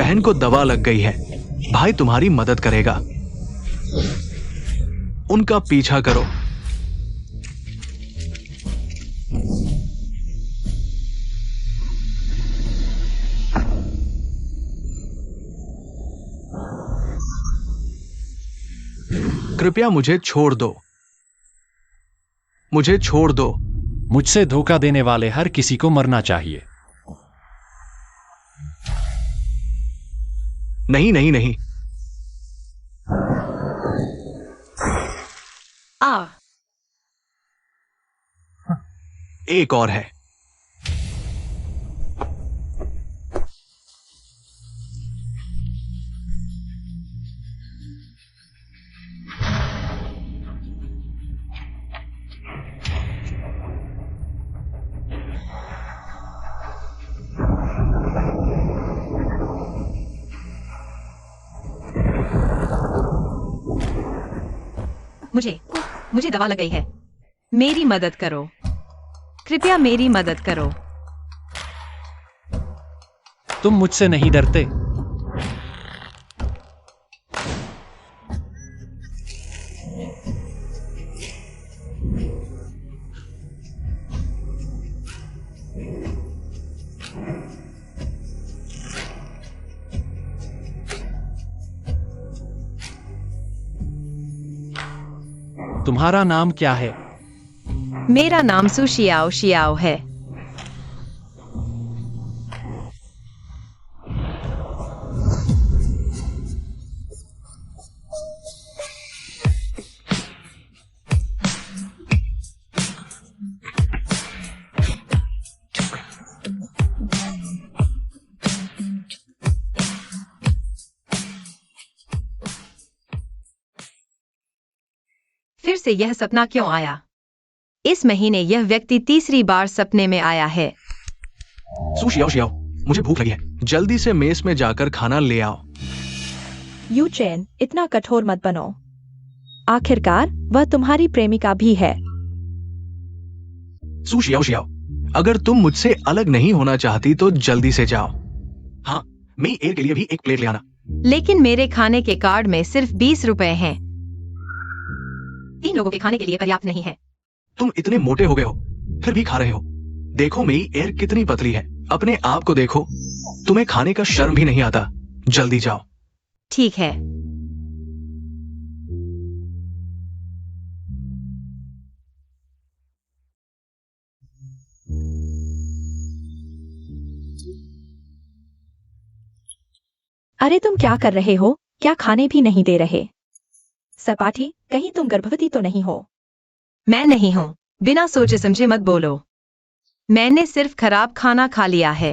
बहन को दवा लग गई है। भाई तुम्हारी मदद करेगा। उनका पीछा करो। कृपया मुझे छोड़ दो। मुझे छोड़ दो। मुझसे धोखा देने वाले हर किसी को मरना चाहिए। नहीं नहीं नहीं। एक और है। मुझे दवा लग गई है। मेरी मदद करो। कृपया मेरी मदद करो। तुम मुझसे नहीं डरते? तुम्हारा नाम क्या है? मेरा नाम सु शियाओ शियाओ है। फिर से यह सपना क्यों आया? इस महीने यह व्यक्ति तीसरी बार सपने में आया है। सु शियाओ शियाओ, मुझे भूख लगी है। जल्दी से मेस में जाकर खाना ले आओ। यू चैन, इतना कठोर मत बनो। आखिरकार वह तुम्हारी प्रेमिका भी है। सु शियाओ शियाओ, अगर तुम मुझसे अलग नहीं होना चाहती तो जल्दी से जाओ। हाँ, मैं एयर के लिए भी एक प्लेट ले आना। लेकिन मेरे खाने के कार्ड में सिर्फ 20 रुपए हैं। 3 लोगों के खाने के लिए पर्याप्त नहीं है। तुम इतने मोटे हो गए हो, फिर भी खा रहे हो। देखो मेरी एयर कितनी पतली है। अपने आप को देखो। तुम्हें खाने का शर्म भी नहीं आता। जल्दी जाओ। ठीक है। अरे तुम क्या कर रहे हो? क्या खाने भी नहीं दे रहे? सपाटी, कहीं तुम गर्भवती तो नहीं हो? मैं नहीं हूँ। बिना सोचे समझे मत बोलो। मैंने सिर्फ खराब खाना खा लिया है।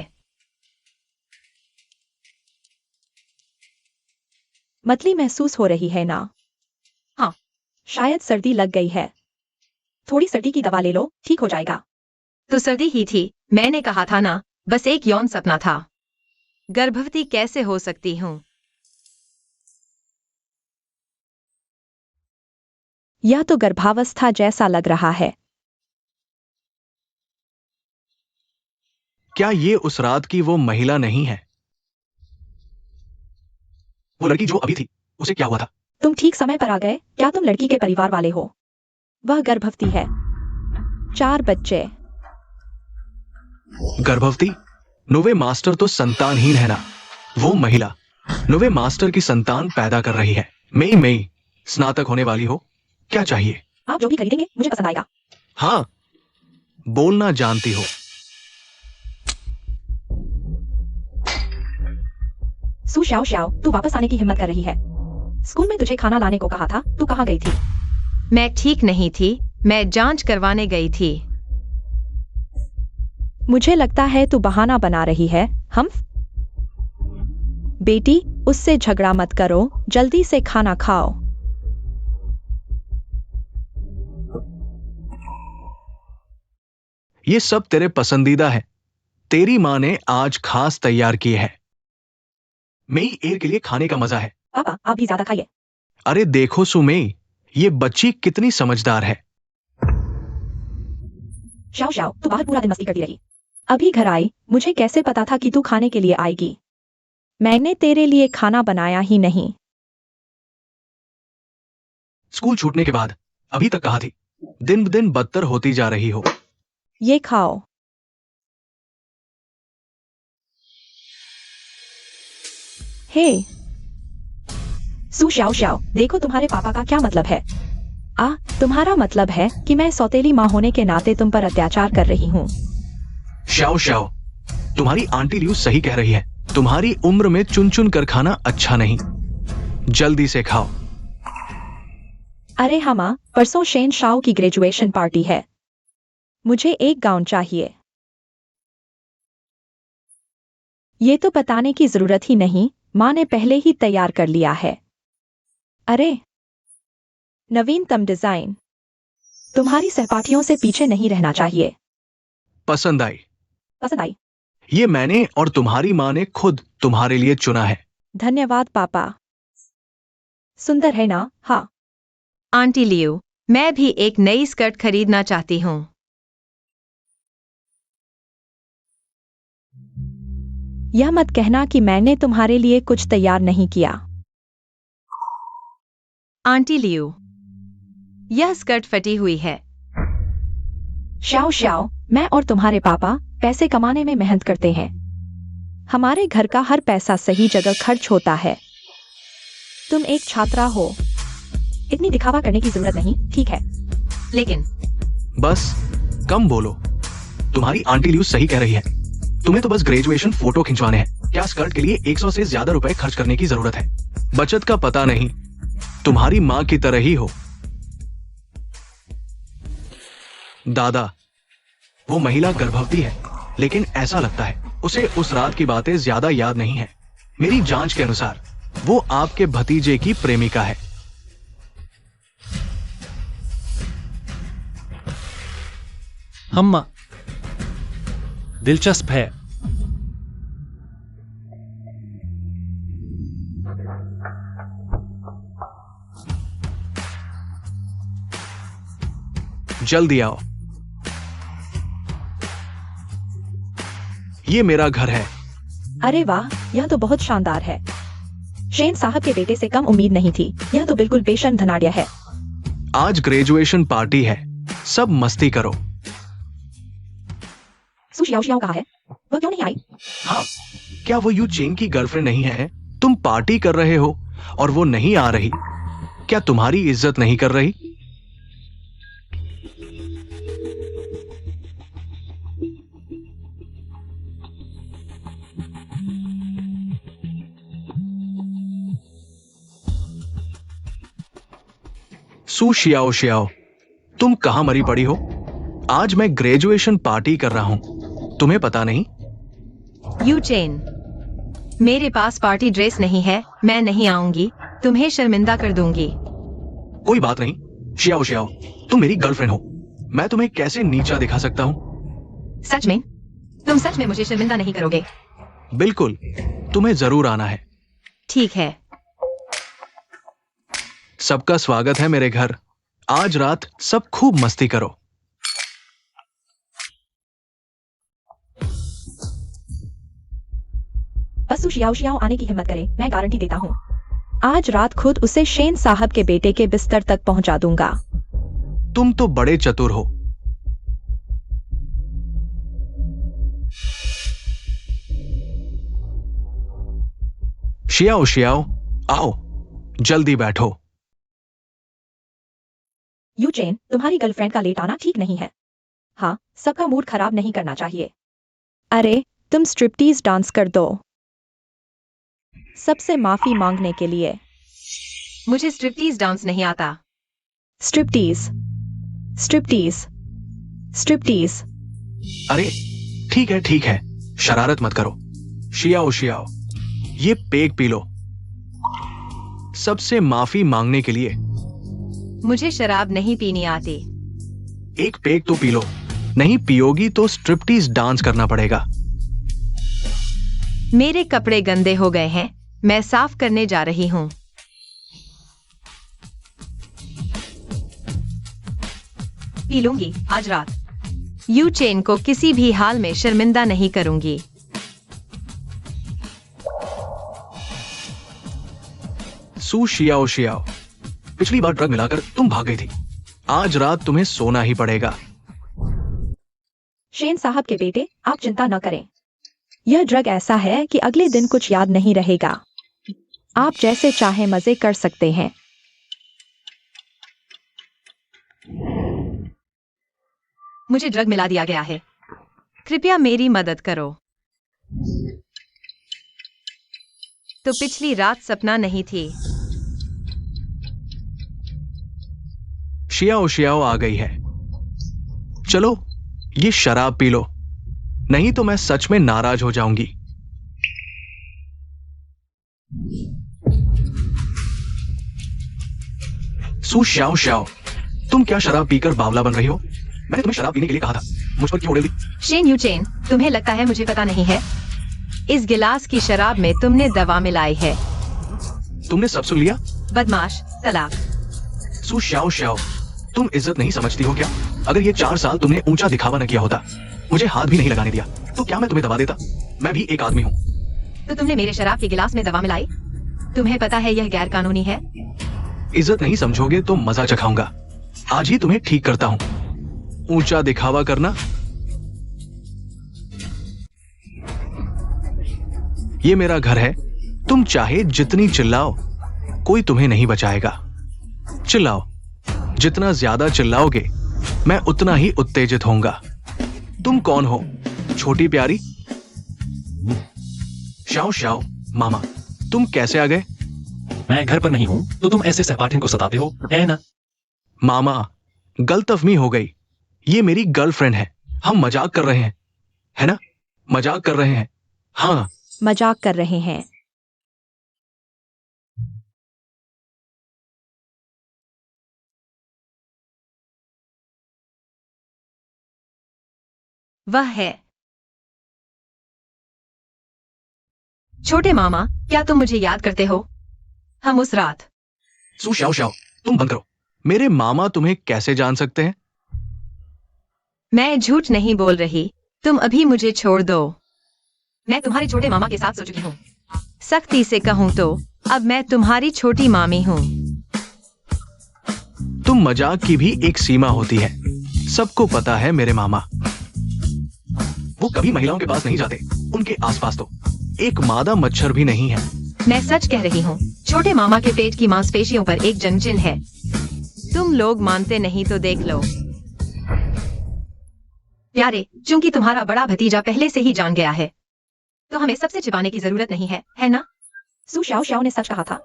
मतली महसूस हो रही है ना? हाँ। शायद सर्दी लग गई है। थोड़ी सर्दी की दवा ले लो, ठीक हो जाएगा। तो सर्दी ही थी। मैंने कहा था ना, बस एक यौन सपना था। गर्भवती कैसे हो सकती हूँ? यह तो गर्भावस्था जैसा लग रहा है। क्या ये उस रात की वो महिला नहीं है? वो लड़की जो अभी थी, उसे क्या हुआ था? तुम ठीक समय पर आ गए। क्या तुम लड़की के परिवार वाले हो? वह गर्भवती है। 4 बच्चे। गर्भवती? नोवे मास्टर तो संतानहीन है ना। वो महिला नोवे मास्टर की संतान पैदा कर रही है। मई स्नातक होने वाली हो। क्या चाहिए? आप जो भी खरीदेंगे मुझे पसंद आएगा। हाँ, बोलना जानती हो। सु शाओ शाओ, तू वापस आने की हिम्मत कर रही है। स्कूल में तुझे खाना लाने को कहा था, तू कहाँ गई थी? मैं ठीक नहीं थी। मैं जांच करवाने गई थी। मुझे लगता है तू बहाना बना रही है। हम बेटी, उससे झगड़ा मत करो। जल्दी से खाना खाओ। ये सब तेरे पसंदीदा है। तेरी माँ ने आज खास तैयार की है। मेई एयर के लिए खाने का मजा है। पापा, आप भी ज्यादा खाइए। अरे देखो सुमेई, ये बच्ची कितनी समझदार है। शाओ शाओ, तू बाहर पूरा दिन मस्ती करती रही। अभी घर आई। मुझे कैसे पता था कि तू खाने के लिए आएगी? मैंने तेरे लिए खाना बनाया ही नहीं। स्कूल छूटने के बाद अभी तक कहा थी, दिन ब दिन बदतर होती जा रही हो। ये खाओ। हे सु शाओ शाओ, देखो तुम्हारे पापा का क्या मतलब है। तुम्हारा मतलब है कि मैं सौतेली माँ होने के नाते तुम पर अत्याचार कर रही हूँ। शाओ शाओ, तुम्हारी आंटी लियू सही कह रही है। तुम्हारी उम्र में चुन चुन कर खाना अच्छा नहीं। जल्दी से खाओ। अरे हाँ माँ, परसों शेन शाओ की ग्रेजुएशन पार्टी है। मुझे एक गाउन चाहिए। ये तो बताने की जरूरत ही नहीं, माँ ने पहले ही तैयार कर लिया है। अरे नवीनतम डिजाइन। तुम्हारी सहपाठियों से पीछे नहीं रहना चाहिए। पसंद आई? पसंद आई? ये मैंने और तुम्हारी माँ ने खुद तुम्हारे लिए चुना है। धन्यवाद पापा। सुंदर है ना? हाँ। आंटी लियो, मैं भी एक नई स्कर्ट खरीदना चाहती हूँ। यह मत कहना कि मैंने तुम्हारे लिए कुछ तैयार नहीं किया। आंटी लियो, यह स्कर्ट फटी हुई है। शाओ शाओ, मैं और तुम्हारे पापा पैसे कमाने में मेहनत करते हैं। हमारे घर का हर पैसा सही जगह खर्च होता है। तुम एक छात्रा हो, इतनी दिखावा करने की जरूरत नहीं, ठीक है? लेकिन बस कम बोलो। तुम्हारी आंटी लियू सही कह रही है। तुम्हें तो बस ग्रेजुएशन फोटो खिंचवाने हैं। क्या स्कर्ट के लिए 100 से ज्यादा रुपए खर्च करने की जरूरत है? बचत का पता नहीं। तुम्हारी माँ की तरह ही हो। दादा, वो महिला गर्भवती है, लेकिन ऐसा लगता है उसे उस रात की बातें ज्यादा याद नहीं है। मेरी जांच के अनुसार वो आपके भतीजे की प्रेमिका है। हम दिलचस्प है। जल्दी आओ। ये मेरा घर है। अरे वाह, यह तो बहुत शानदार है। शेन साहब के बेटे से कम उम्मीद नहीं थी। यह तो बिल्कुल बेशर्म धनाढ़िया है। आज ग्रेजुएशन पार्टी है, सब मस्ती करो। सु शाओ शाओ कहाँ है? वह क्यों नहीं आई? हाँ, क्या वो यू चेंग की गर्लफ्रेंड नहीं है? तुम पार्टी कर रहे हो और वो नहीं आ रही। क्या तुम्हारी इज्जत नहीं कर रही? सु शियाओ शियाओ, तुम कहां मरी पड़ी हो? आज मैं ग्रेजुएशन पार्टी कर रहा हूं, तुम्हें पता नहीं? यू चेन, मेरे पास पार्टी ड्रेस नहीं है, मैं नहीं आऊंगी। तुम्हें शर्मिंदा कर दूंगी। कोई बात नहीं शियाओ शियाओ, तुम मेरी गर्लफ्रेंड हो, मैं तुम्हें कैसे नीचा दिखा सकता हूं? सच में? तुम सच में मुझे शर्मिंदा नहीं करोगे? बिल्कुल, तुम्हें जरूर आना है। ठीक है। सबका स्वागत है मेरे घर। आज रात सब खूब मस्ती करो। बस सु शियाओ शियाओ आने की हिम्मत करे, मैं गारंटी देता हूँ। आज रात खुद उसे शेन साहब के बेटे के बिस्तर तक पहुंचा दूंगा। तुम तो बड़े चतुर हो। शियाओ शियाओ, आओ, जल्दी बैठो। यू चेन, तुम्हारी गर्लफ्रेंड का लेट आना ठीक नहीं है। हाँ, सबका मूड खराब नहीं करना चाहिए। अरे, तुम स्ट्रिप्टीज डांस कर दो। सबसे माफी मांगने के लिए। मुझे स्ट्रिप्टीज डांस नहीं आता। स्ट्रिप्टीज, स्ट्रिप्टीज, स्ट्रिप्टीज। अरे ठीक है, शरारत मत करो। शियाओ शियाओ, ये पेग पी लो। सबसे माफी मांगने के लिए। मुझे शराब नहीं पीनी आती। एक पेग तो पी लो, नहीं पियोगी तो स्ट्रिप्टीज डांस करना पड़ेगा। मेरे कपड़े गंदे हो गए हैं, मैं साफ करने जा रही हूँ। पी लूंगी आज रात। यू चेन को किसी भी हाल में शर्मिंदा नहीं करूंगी। सू शियाओ शियाओ, पिछली बार ड्रग मिलाकर तुम भाग गई थी, आज रात तुम्हें सोना ही पड़ेगा। शेन साहब के बेटे, आप चिंता न करें। यह ड्रग ऐसा है कि अगले दिन कुछ याद नहीं रहेगा। आप जैसे चाहे मजे कर सकते हैं। मुझे ड्रग मिला दिया गया है, कृपया मेरी मदद करो। तो पिछली रात सपना नहीं थी। शियाओ शियाओ आ गई है। चलो ये शराब पी लो, नहीं तो मैं सच में नाराज हो जाऊंगी। सू शाओ शाओ, तुम क्या शराब पीकर बावला बन रही हो? मैंने तुम्हें शराब पीने के लिए कहा था, मुझ पर क्यों उड़ेली? शेन यूचेन, तुम्हें लगता है मुझे पता नहीं है? इस गिलास की शराब में तुमने दवा मिलाई है। तुमने सब सुन लिया? बदमाश, तलाक। सू शाओ शाओ, तुम इज्जत नहीं समझती हो क्या? अगर ये 4 साल तुमने ऊंचा दिखावा न किया होता, मुझे हाथ भी नहीं लगाने दिया, तो क्या मैं तुम्हें दबा देता? मैं भी एक आदमी हूँ। तो तुमने मेरे शराब के गिलास में दवा मिलाई? तुम्हें पता है यह गैर कानूनी है। इज्जत नहीं समझोगे तो मजा चखाऊंगा। आज ही तुम्हें ठीक करता हूँ। ऊंचा दिखावा करना, ये मेरा घर है, तुम चाहे जितनी चिल्लाओ, कोई तुम्हें नहीं बचाएगा। चिल्लाओ, जितना ज्यादा चिल्लाओगे मैं उतना ही उत्तेजित होऊंगा। तुम कौन हो, छोटी प्यारी? शाओ शाओ मामा, तुम कैसे आ गए? मैं घर पर नहीं हूं तो तुम ऐसे सहपाठियों को सताते हो, है ना? मामा, गलतफहमी हो गई, ये मेरी गर्लफ्रेंड है, हम मजाक कर रहे हैं, है ना? मजाक कर रहे हैं। हाँ, मजाक कर रहे हैं। वह है। छोटे मामा, क्या तुम मुझे याद करते हो? हम उस रात। सू शाओ शाओ, तुम बंद करो। मेरे मामा तुम्हें कैसे जान सकते हैं? मैं झूठ नहीं बोल रही, तुम अभी मुझे छोड़ दो। मैं तुम्हारे छोटे मामा के साथ सो चुकी हूँ। सख्ती से कहूँ तो अब मैं तुम्हारी छोटी मामी हूँ। तुम मजाक की भी एक सीमा होती है, सबको पता है मेरे मामा। वो कभी महिलाओं के पास नहीं जाते, उनके आसपास तो एक मादा मच्छर भी नहीं है। मैं सच कह रही हूँ, छोटे मामा के पेट की मांसपेशियों पर एक जंगचिन है। तुम लोग मानते नहीं तो देख लो। प्यारे, चूंकि तुम्हारा बड़ा भतीजा पहले से ही जान गया है, तो हमें सबसे छिपाने की जरूरत नहीं है ना? सू शाओ शाओ ने सच कहा था।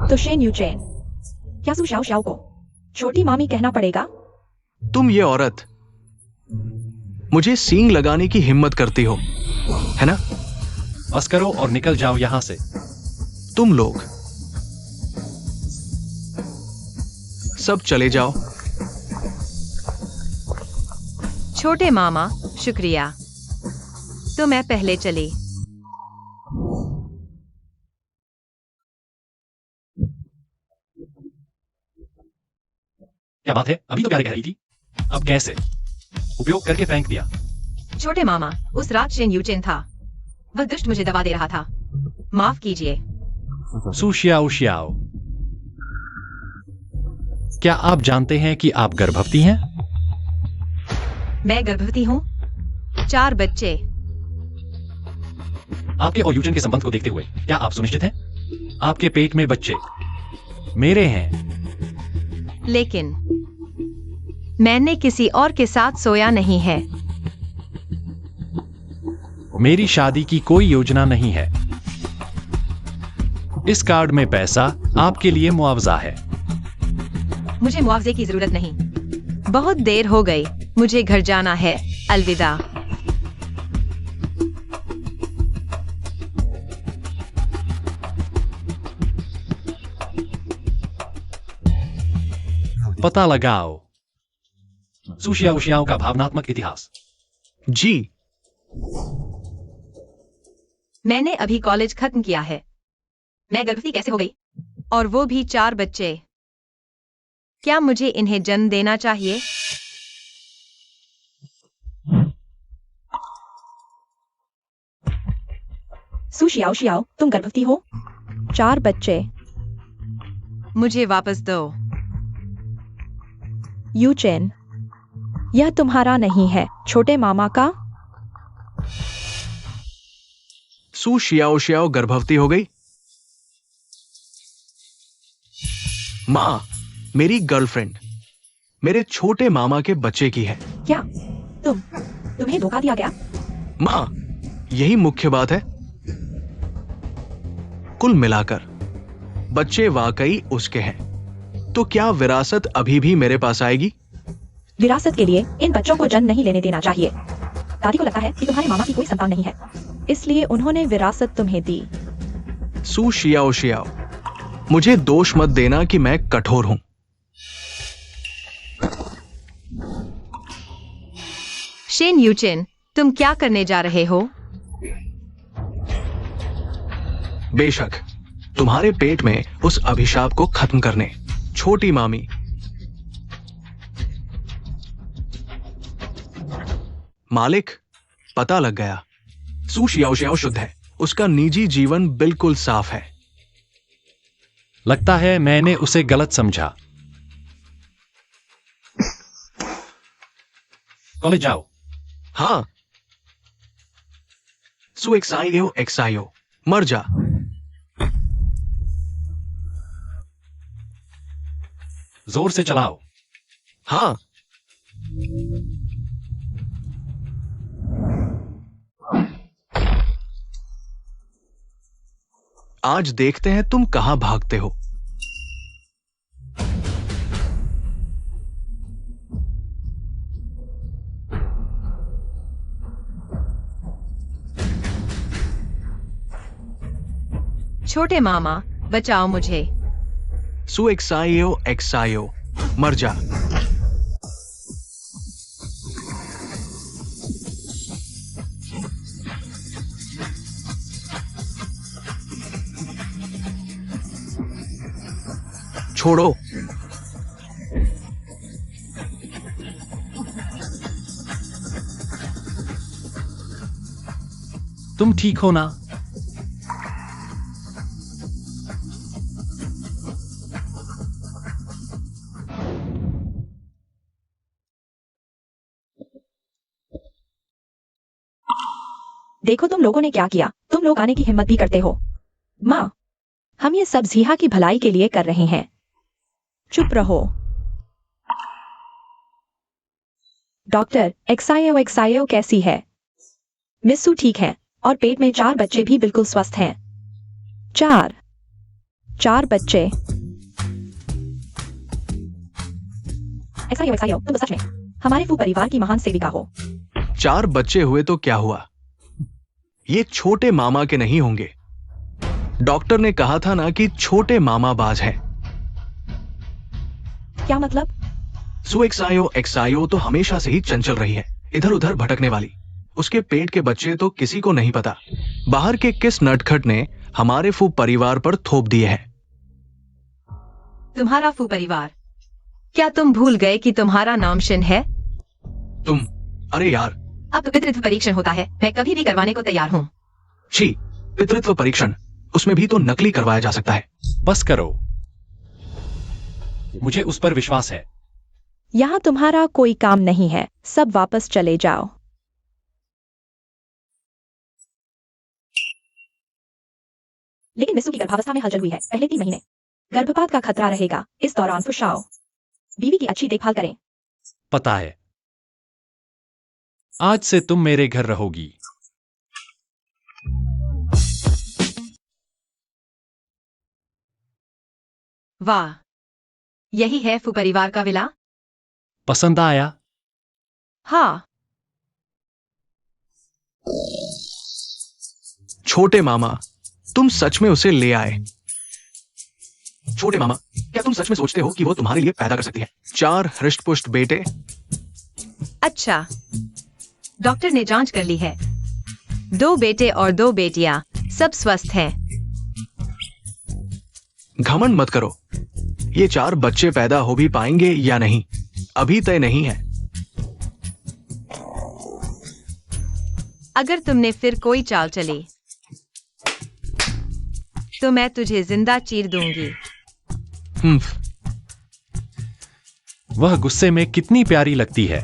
तो शेन यूचेन, क्या सू शाओ शाओ को छोटी मामी कहना पड़ेगा? तुम ये औरत मुझे सींग लगाने की हिम्मत करती हो, है ना? बस करो और निकल जाओ यहां से। तुम लोग सब चले जाओ। छोटे मामा, शुक्रिया। तो मैं पहले चली। क्या बात है, अभी तो प्यारे कह रही थी, अब कैसे? उपयोग करके फेंक दिया। छोटे मामा, उस रात शेन यूचेन था, वह दुष्ट मुझे दबा दे रहा था। माफ कीजिए। सू शियाओ शियाओ, क्या आप जानते हैं कि आप गर्भवती हैं? मैं गर्भवती हूँ। 4 बच्चे। आपके और यूचन के संबंध को देखते हुए क्या आप सुनिश्चित हैं? आपके पेट में बच्चे मेरे हैं। लेकिन मैंने किसी और के साथ सोया नहीं है। मेरी शादी की कोई योजना नहीं है। इस कार्ड में पैसा आपके लिए मुआवजा है। मुझे मुआवजे की जरूरत नहीं। बहुत देर हो गई, मुझे घर जाना है। अलविदा। पता लगाओ। सू शियाओ शियाओ का भावनात्मक इतिहास। जी, मैंने अभी कॉलेज खत्म किया है। मैं गर्भवती कैसे हो गई? और वो भी 4 बच्चे। क्या मुझे इन्हें जन्म देना चाहिए? सू शियाओ शियाओ, तुम गर्भवती हो? 4 बच्चे। मुझे वापस दो। यूचेन, यह तुम्हारा नहीं है, छोटे मामा का। सू शियाओ शियाओ गर्भवती हो गई। माँ, मेरी गर्लफ्रेंड मेरे छोटे मामा के बच्चे की है। क्या तुम्हें धोखा दिया गया? माँ, यही मुख्य बात है। कुल मिलाकर बच्चे वाकई उसके हैं। तो क्या विरासत अभी भी मेरे पास आएगी? विरासत के लिए इन बच्चों को जन्म नहीं लेने देना चाहिए। दादी को लगता है कि तुम्हारे मामा की कोई संतान नहीं है, इसलिए उन्होंने विरासत तुम्हें दी। सू शियाओ शियाओ, मुझे दोष मत देना कि मैं कठोर हूं। शेन यूचेन, तुम क्या करने जा रहे हो? बेशक, तुम्हारे पेट में उस अभिशाप को खत्म करने। छोटी मामी, मालिक, पता लग गया। सू शियाओ शियाओ शुद्ध है। उसका निजी जीवन बिल्कुल साफ है। लगता है मैंने उसे गलत समझा। कॉलेज जाओ। हाँ। सू एक्साइयो मर जा। जोर से चलाओ। हाँ। आज देखते हैं तुम कहां भागते हो। छोटे मामा, बचाओ मुझे। सू एक्साइयो मर जा। छोड़ो। तुम ठीक हो ना? देखो तुम लोगों ने क्या किया। तुम लोग आने की हिम्मत भी करते हो। माँ, हम ये सब जीहा की भलाई के लिए कर रहे हैं। चुप रहो। डॉक्टर, एक्साइयो कैसी है? मिस्सू ठीक है और पेट में 4 बच्चे भी बिल्कुल स्वस्थ हैं। 4 बच्चे। एक्साइयो, तुम तो सच में हमारे फू परिवार की महान सेविका हो। 4 बच्चे हुए तो क्या हुआ? ये छोटे मामा के नहीं होंगे। डॉक्टर ने कहा था ना कि छोटे मामा बाज है। क्या मतलब? सू एक्साइयो तो हमेशा से ही चंचल रही है, इधर उधर भटकने वाली। उसके पेट के बच्चे तो किसी को नहीं पता। बाहर के किस नटखट ने हमारे फू परिवार पर थोप दिए हैं। तुम्हारा फू परिवार? क्या तुम भूल गए कि तुम्हारा नाम शिन है? तुम, अरे यार। अब तो पितृत्व परीक्षण होता है, मैं कभी भी करवाने को तैयार हूँ। छी, पितृत्व परीक्षण? उसमें भी तो नकली करवाया जा सकता है। बस करो, मुझे उस पर विश्वास है। यहाँ तुम्हारा कोई काम नहीं है, सब वापस चले जाओ। लेकिन मिस्सू की गर्भावस्था में हलचल हुई है, पहले 3 महीने। गर्भपात का खतरा रहेगा, इस दौरान फुशाओ। बीवी की अच्छी देखभाल करें। पता है, आज से तुम मेरे घर रहोगी। वाह, यही है फू परिवार का विला? पसंद आया? हाँ। छोटे मामा, तुम सच में उसे ले आए? छोटे मामा, क्या तुम सच में सोचते हो कि वो तुम्हारे लिए पैदा कर सकती है 4 हृष्ट-पुष्ट बेटे? अच्छा, डॉक्टर ने जांच कर ली है। 2 बेटे और 2 बेटियां, सब स्वस्थ हैं। घमंड मत करो। ये 4 बच्चे पैदा हो भी पाएंगे या नहीं, अभी तय नहीं है। अगर तुमने फिर कोई चाल चली तो मैं तुझे जिंदा चीर दूंगी। वह गुस्से में कितनी प्यारी लगती है।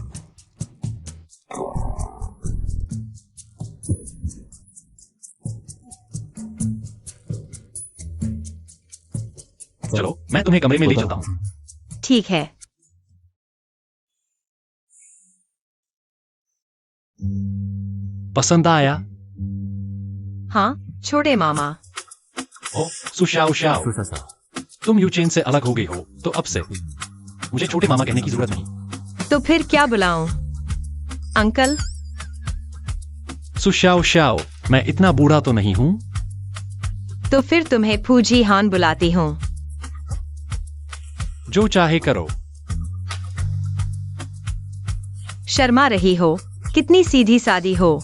चलो मैं तुम्हें कमरे में ले चलता हूं। ठीक है। पसंद आया? हाँ छोटे मामा। ओ सुशाओ शाओ, तुम यूचेन से अलग हो गई हो, तो अब से मुझे छोटे मामा कहने की जरूरत नहीं। तो फिर क्या बुलाऊं? अंकल? सुशाओ शाओ, मैं इतना बूढ़ा तो नहीं हूं। तो फिर तुम्हें फूजी हान बुलाती हूँ। जो चाहे करो। शर्मा रही हो, कितनी सीधी सादी हो।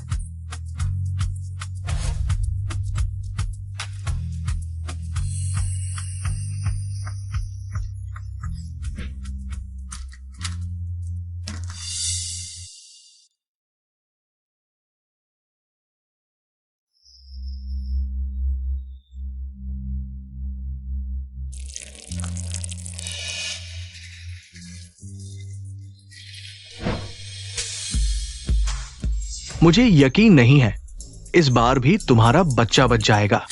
मुझे यकीन नहीं है इस बार भी तुम्हारा बच्चा बच जाएगा।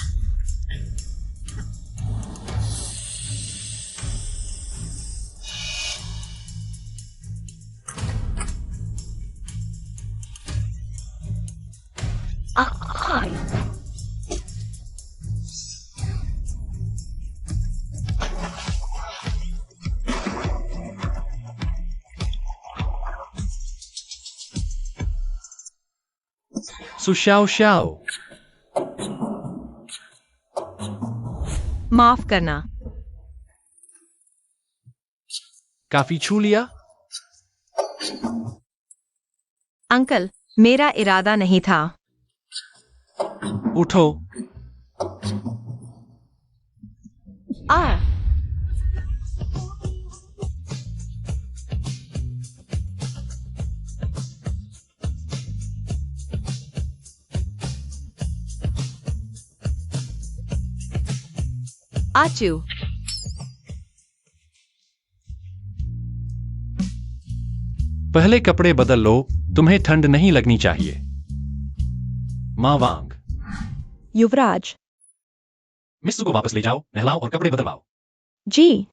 सुशाओ शाओ, माफ करना। काफी छू लिया? अंकल, मेरा इरादा नहीं था। उठो। आ आचू। पहले कपड़े बदल लो, तुम्हें ठंड नहीं लगनी चाहिए। माँ वांग। युवराज। मिस्सू को वापस ले जाओ, नहलाओ और कपड़े बदलवाओ। जी।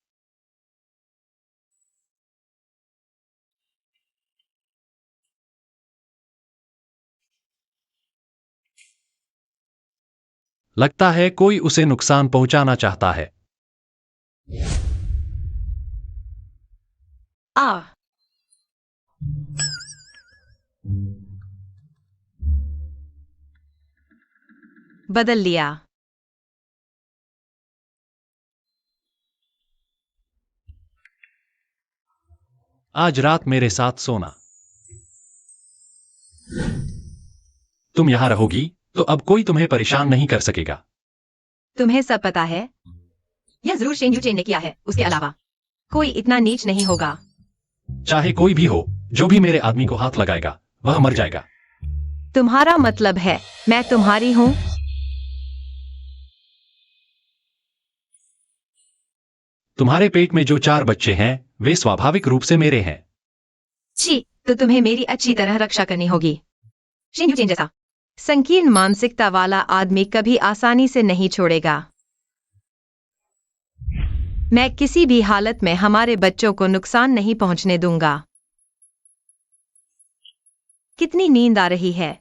लगता है कोई उसे नुकसान पहुंचाना चाहता है। आ बदल लिया। आज रात मेरे साथ सोना। तुम यहां रहोगी तो अब कोई तुम्हें परेशान नहीं कर सकेगा। तुम्हें सब पता है? यह जरूर शेन यूचेन ने किया है, उसके अलावा कोई इतना नीच नहीं होगा। चाहे कोई भी हो, जो भी मेरे आदमी को हाथ लगाएगा वह मर जाएगा। तुम्हारा मतलब है मैं तुम्हारी हूं? तुम्हारे पेट में जो 4 बच्चे हैं वे स्वाभाविक रूप से मेरे हैं। छी, तो तुम्हें मेरी अच्छी तरह रक्षा करनी होगी। शेन यूचेन जैसा संकीर्ण मानसिकता वाला आदमी कभी आसानी से नहीं छोड़ेगा। मैं किसी भी हालत में हमारे बच्चों को नुकसान नहीं पहुंचने दूंगा। कितनी नींद आ रही है।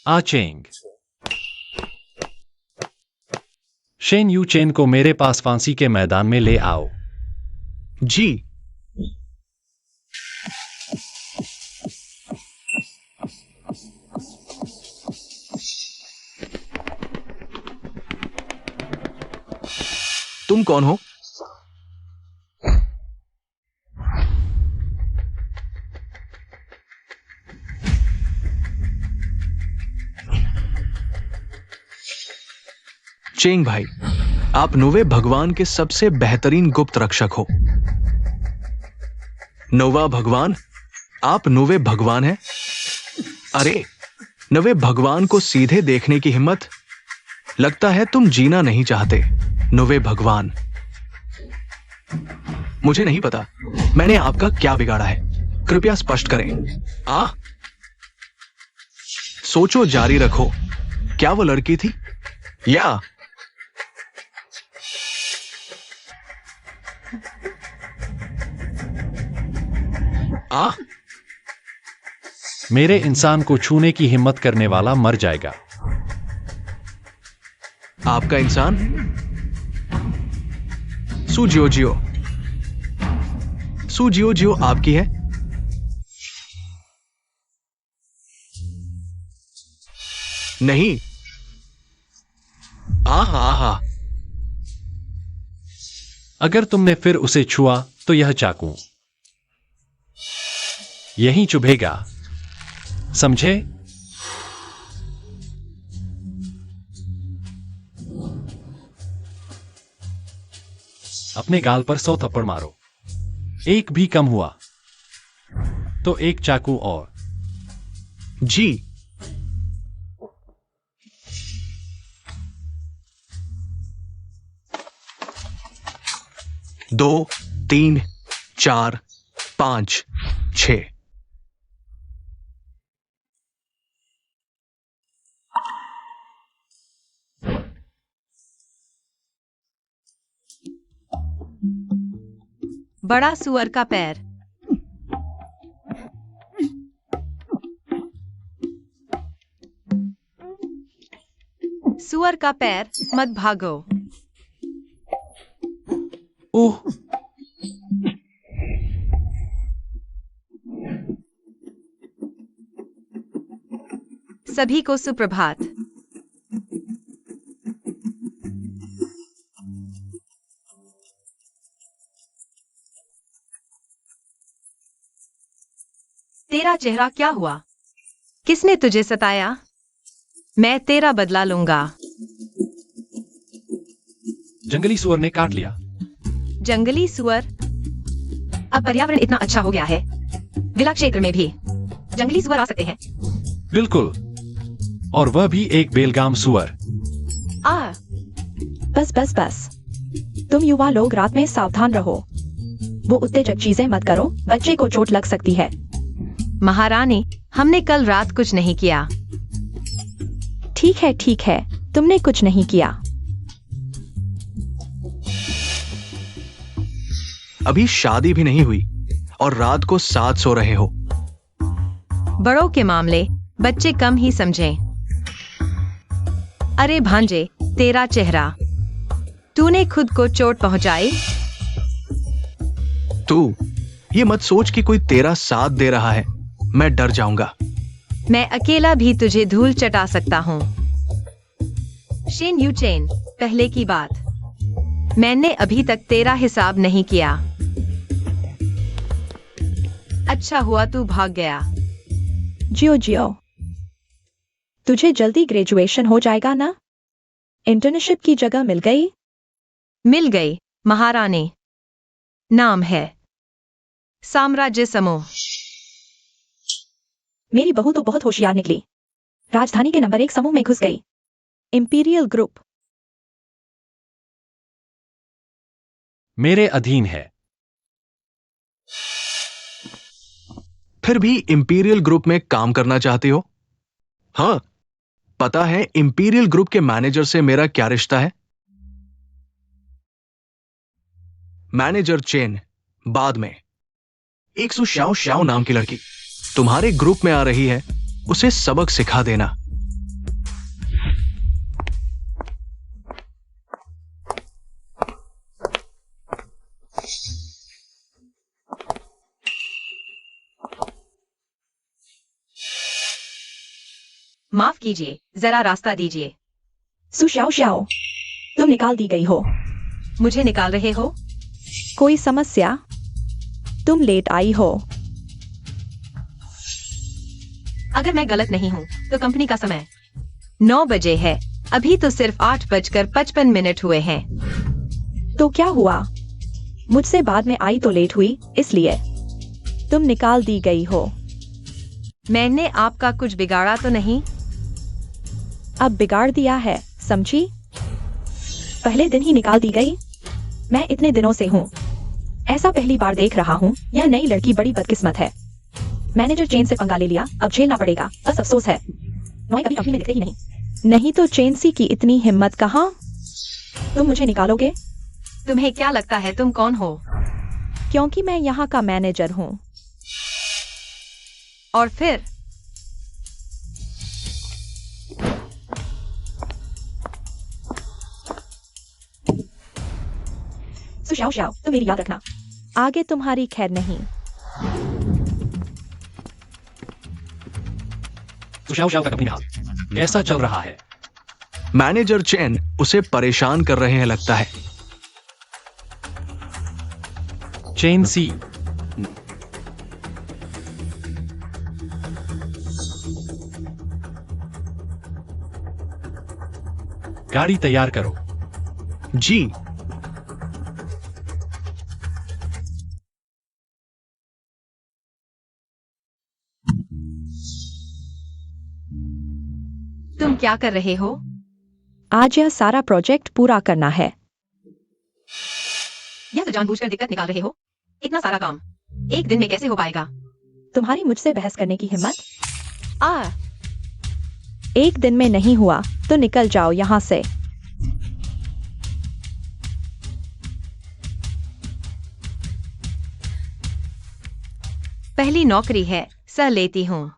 आचेंग। शेन यू चेन को मेरे पास फांसी के मैदान में ले आओ। जी। तुम कौन हो? चेंग भाई, आप नोवे भगवान के सबसे बेहतरीन गुप्त रक्षक हो। नोवा भगवान, आप नोवे भगवान हैं? अरे, नवे भगवान को सीधे देखने की हिम्मत? लगता है तुम जीना नहीं चाहते, नोवे भगवान। मुझे नहीं पता मैंने आपका क्या बिगाड़ा है, कृपया स्पष्ट करें। सोचो, जारी रखो। क्या वो लड़की थी या मेरे इंसान को छूने की हिम्मत करने वाला मर जाएगा। आपका इंसान? सुजियो जियो आपकी है? नहीं। आहा। अगर तुमने फिर उसे छुआ तो यह चाकू यहीं चुभेगा, समझे? अपने गाल पर 100 थप्पड़ मारो। एक भी कम हुआ तो एक चाकू और। जी। दो, 3, 4, 5, 6। बड़ा सुअर का पैर। सुअर का पैर, मत भागो। ओह, सभी को सुप्रभात। तेरा चेहरा क्या हुआ? किसने तुझे सताया? मैं तेरा बदला लूंगा। जंगली सुअर ने काट लिया। जंगली सुअर? अब पर्यावरण इतना अच्छा हो गया है, विला क्षेत्र में भी जंगली सुअर आ सकते हैं। बिल्कुल, और वह भी एक बेलगाम सुअर। बस। तुम युवा लोग रात में सावधान रहो। वो उत्तेजक चीजें मत करो, बच्चे को चोट लग सकती है। महारानी, हमने कल रात कुछ नहीं किया। ठीक है, तुमने कुछ नहीं किया। अभी शादी भी नहीं हुई और रात को साथ सो रहे हो। बड़ों के मामले बच्चे कम ही समझें। अरे भांजे, तेरा चेहरा, तूने खुद को चोट पहुंचाई। तू ये मत सोच कि कोई तेरा साथ दे रहा है, मैं डर जाऊंगा। मैं अकेला भी तुझे धूल चटा सकता हूँ। शेन यूचेन, पहले की बात, मैंने अभी तक तेरा हिसाब नहीं किया। अच्छा हुआ तू भाग गया। जियो, तुझे जल्दी ग्रेजुएशन हो जाएगा ना? इंटर्नशिप की जगह मिल गई? मिल गई महारानी। नाम है साम्राज्य समूह। मेरी बहू तो बहुत होशियार निकली। राजधानी के नंबर 1 समूह में घुस गई। इंपीरियल ग्रुप मेरे अधीन है। फिर भी इंपीरियल ग्रुप में काम करना चाहती हो? हाँ, पता है इंपीरियल ग्रुप के मैनेजर से मेरा क्या रिश्ता है? मैनेजर चेन, बाद में। एक सु शाओ शाओ नाम की लड़की तुम्हारे ग्रुप में आ रही है, उसे सबक सिखा देना। माफ कीजिए, जरा रास्ता दीजिए। सुशाओ, तुम निकाल दी गई हो। मुझे निकाल रहे हो? कोई समस्या? तुम लेट आई हो। अगर मैं गलत नहीं हूँ तो कंपनी का समय 9 बजे है। अभी तो सिर्फ 8:55 हुए हैं। तो क्या हुआ? मुझसे बाद में आई तो लेट हुई, इसलिए। तुम निकाल दी गई हो। मैंने आपका कुछ बिगाड़ा तो नहीं? अब बिगाड़ दिया है, समझी? पहले दिन ही निकाल दी गई। मैं इतने दिनों से हूँ, ऐसा पहली बार देख रहा हूँ। यह नई लड़की बड़ी बदकिस्मत है। मैनेजर चेन से पंगा ले लिया, अब झेलना पड़ेगा। बस अफसोस है, नॉय कभी कंपनी में दिखते ही नहीं। नहीं तो चेनसी की इतनी हिम्मत कहाँ? तुम मुझे निकालोगे? तुम्हें क्या लगता है तुम कौन हो? क्योंकि मैं यहाँ का मैनेजर हूँ। और फिर? सुशाओ शाओ, तुम मेरी याद रखना। आगे तुम्हारी खैर नहीं। सुशाओ शाओ का कंपनी हाल कैसा चल रहा है? मैनेजर चेन उसे परेशान कर रहे हैं लगता है। चेन सी, गाड़ी तैयार करो। जी। तुम क्या कर रहे हो? आज यह सारा प्रोजेक्ट पूरा करना है। या तो जानबूझकर दिक्कत निकाल रहे हो? इतना सारा काम एक दिन में कैसे हो पाएगा? तुम्हारी मुझसे बहस करने की हिम्मत? एक दिन में नहीं हुआ तो निकल जाओ यहाँ से। पहली नौकरी है, सह लेती हूँ।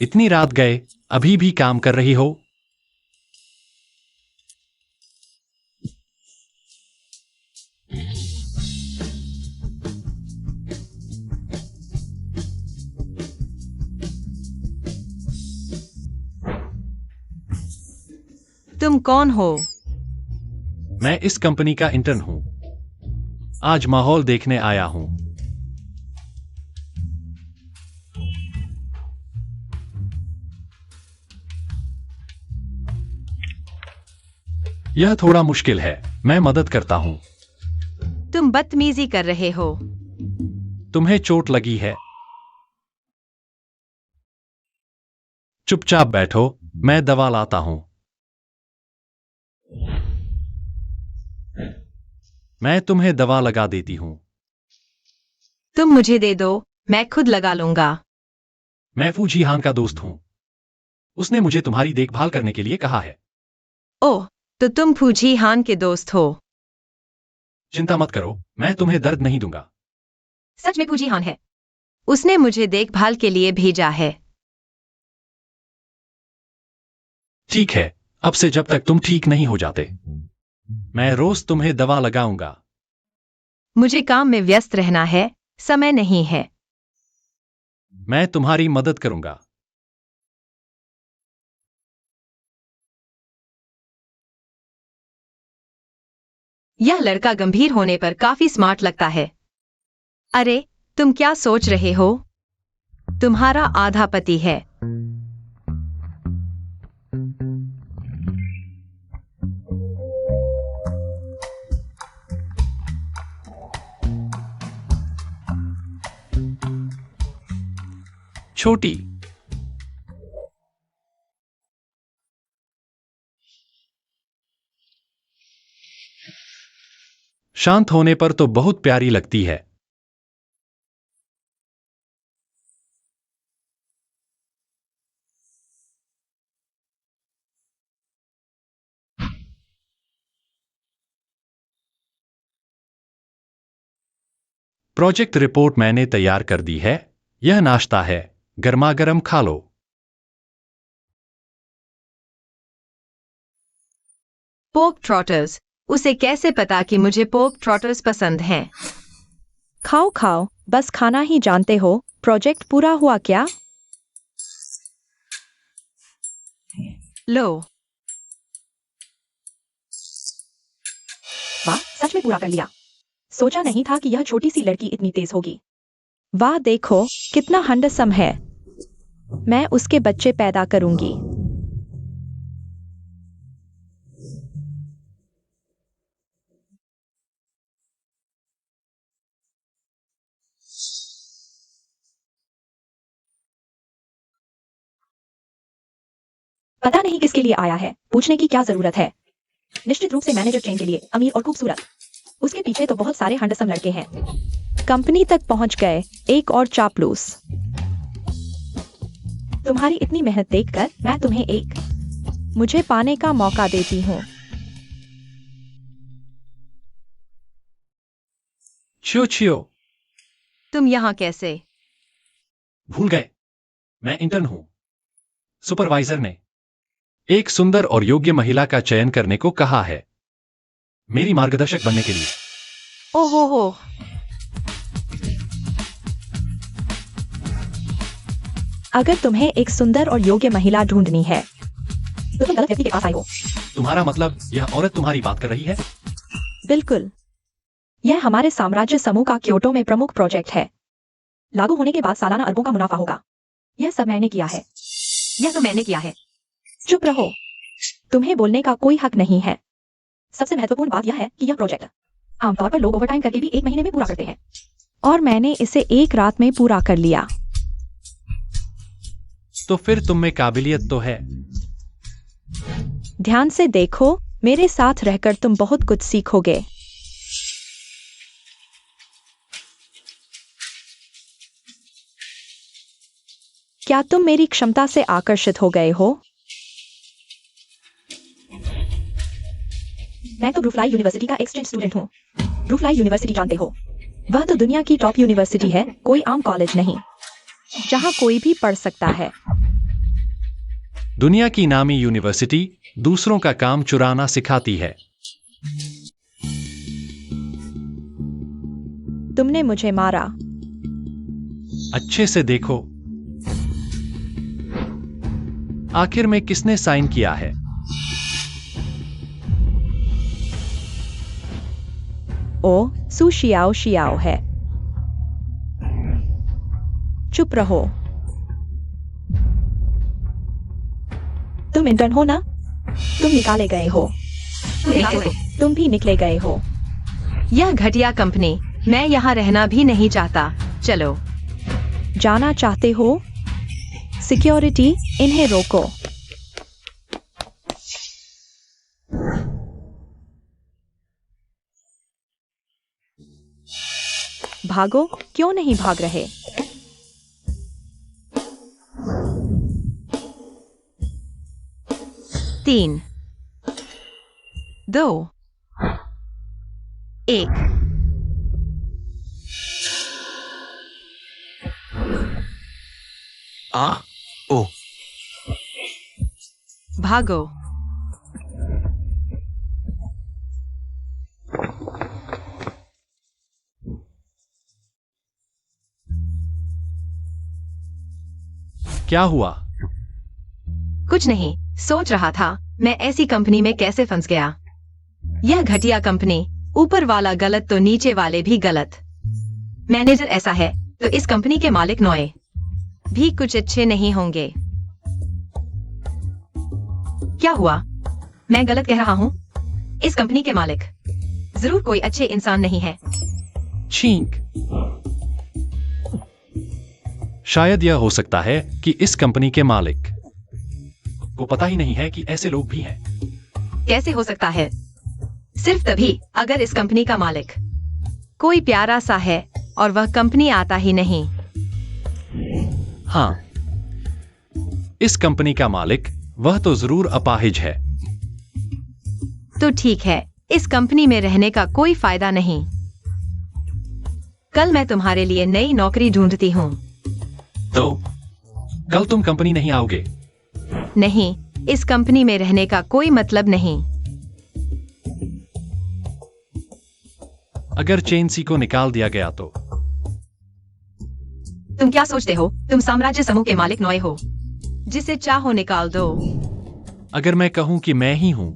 इतनी रात गए, अभी भी काम कर रही हो? तुम कौन हो? मैं इस कंपनी का इंटर्न हूं। आज माहौल देखने आया हूं। यह थोड़ा मुश्किल है, मैं मदद करता हूं। तुम बदतमीजी कर रहे हो। तुम्हें चोट लगी है? चुपचाप बैठो, मैं दवा लाता हूं। मैं तुम्हें दवा लगा देती हूं। तुम मुझे दे दो, मैं खुद लगा लूंगा। मैं फूजी हान का दोस्त हूं। उसने मुझे तुम्हारी देखभाल करने के लिए कहा है। ओह, तो तुम फूजी हान के दोस्त हो? चिंता मत करो, मैं तुम्हें दर्द नहीं दूंगा। सच में फूजी हान है। उसने मुझे देखभाल के लिए भेजा है। ठीक है, अब से जब तक तुम ठीक नहीं हो जाते, मैं रोज तुम्हें दवा लगाऊंगा। मुझे काम में व्यस्त रहना है, समय नहीं है। मैं तुम्हारी मदद करूंगा। यह लड़का गंभीर होने पर काफी स्मार्ट लगता है। अरे, तुम क्या सोच रहे हो? तुम्हारा आधा पति है। छोटी, शांत होने पर तो बहुत प्यारी लगती है। प्रोजेक्ट रिपोर्ट मैंने तैयार कर दी है। यह नाश्ता है, गर्मा-गर्म खा लो। पोक ट्रॉटर्स। उसे कैसे पता कि मुझे पोक ट्रॉटर्स पसंद हैं? खाओ खाओ, बस खाना ही जानते हो। प्रोजेक्ट पूरा हुआ क्या? लो। वाह, सच में पूरा कर लिया। सोचा नहीं था कि यह छोटी सी लड़की इतनी तेज होगी। वाह देखो कितना हैंडसम है। मैं उसके बच्चे पैदा करूंगी। पता नहीं किसके लिए आया है, पूछने की क्या जरूरत है। निश्चित रूप से मैनेजर चेन के लिए, अमीर और खूबसूरत। उसके पीछे तो बहुत सारे हैंडसम लड़के हैं। कंपनी तक पहुंच गए, एक और चापलूस। तुम्हारी इतनी मेहनत देखकर मैं तुम्हें मुझे पाने का मौका देती हूँ। चियो चियो। तुम यहाँ कैसे? भूल गए, मैं इंटर्न हूं। सुपरवाइजर ने एक सुंदर और योग्य महिला का चयन करने को कहा है, मेरी मार्गदर्शक बनने के लिए। ओहो हो। अगर तुम्हें एक सुंदर और योग्य महिला ढूंढनी है तो तुम गलत व्यक्ति के पास आए हो। तुम्हारा मतलब यह औरत तुम्हारी बात कर रही है? बिल्कुल। यह हमारे साम्राज्य समूह का क्योटो में प्रमुख प्रोजेक्ट है। लागू होने के बाद सालाना अरबों का मुनाफा होगा। यह सब मैंने किया है। यह तो मैंने किया है। चुप रहो, तुम्हें बोलने का कोई हक नहीं है। सबसे महत्वपूर्ण बात यह है कि यह प्रोजेक्ट आमतौर पर लोग ओवरटाइम करके भी 1 महीने में पूरा करते हैं, और मैंने इसे 1 रात में पूरा कर लिया। तो फिर तुम में काबिलियत तो है। ध्यान से देखो, मेरे साथ रहकर तुम बहुत कुछ सीखोगे। क्या तुम मेरी क्षमता से आकर्षित हो गए हो? मैं तो ब्रूफलाई यूनिवर्सिटी का एक्सचेंज स्टूडेंट हूँ। ब्रूफलाई यूनिवर्सिटी जानते हो, वह तो दुनिया की टॉप यूनिवर्सिटी है, कोई आम कॉलेज नहीं जहाँ कोई भी पढ़ सकता है। दुनिया की नामी यूनिवर्सिटी दूसरों का काम चुराना सिखाती है। तुमने मुझे मारा। अच्छे से देखो, आखिर में किसने साइन किया है? ओ सू शियाओ शियाओ है। चुप रहो। तुम इंटर्न हो ना? तुम निकाले गए हो। तुम भी निकले गए हो। यह घटिया कंपनी, मैं यहाँ रहना भी नहीं चाहता। चलो। जाना चाहते हो? सिक्योरिटी, इन्हें रोको। भागो, क्यों नहीं भाग रहे? तीन, 2, 1। ओ भागो। क्या हुआ? कुछ नहीं, सोच रहा था मैं ऐसी कंपनी में कैसे फंस गया। यह घटिया कंपनी, ऊपर वाला गलत तो नीचे वाले भी गलत। मैनेजर ऐसा है तो इस कंपनी के मालिक नोए भी कुछ अच्छे नहीं होंगे। क्या हुआ? मैं गलत कह रहा हूँ? इस कंपनी के मालिक जरूर कोई अच्छे इंसान नहीं है। छींक। शायद यह हो सकता है कि इस कंपनी के मालिक को पता ही नहीं है कि ऐसे लोग भी हैं। कैसे हो सकता है? सिर्फ तभी अगर इस कंपनी का मालिक कोई प्यारा सा है और वह कंपनी आता ही नहीं। हाँ, इस कंपनी का मालिक वह तो जरूर अपाहिज है। तो ठीक है, इस कंपनी में रहने का कोई फायदा नहीं। कल मैं तुम्हारे लिए नई नौकरी ढूंढती हूँ। तो कल तुम कंपनी नहीं आओगे? नहीं, इस कंपनी में रहने का कोई मतलब नहीं। अगर चेनसी को निकाल दिया गया तो? तुम क्या सोचते हो? तुम साम्राज्य समूह के मालिक नोए हो, जिसे चाहो निकाल दो। अगर मैं कहूं कि मैं ही हूं?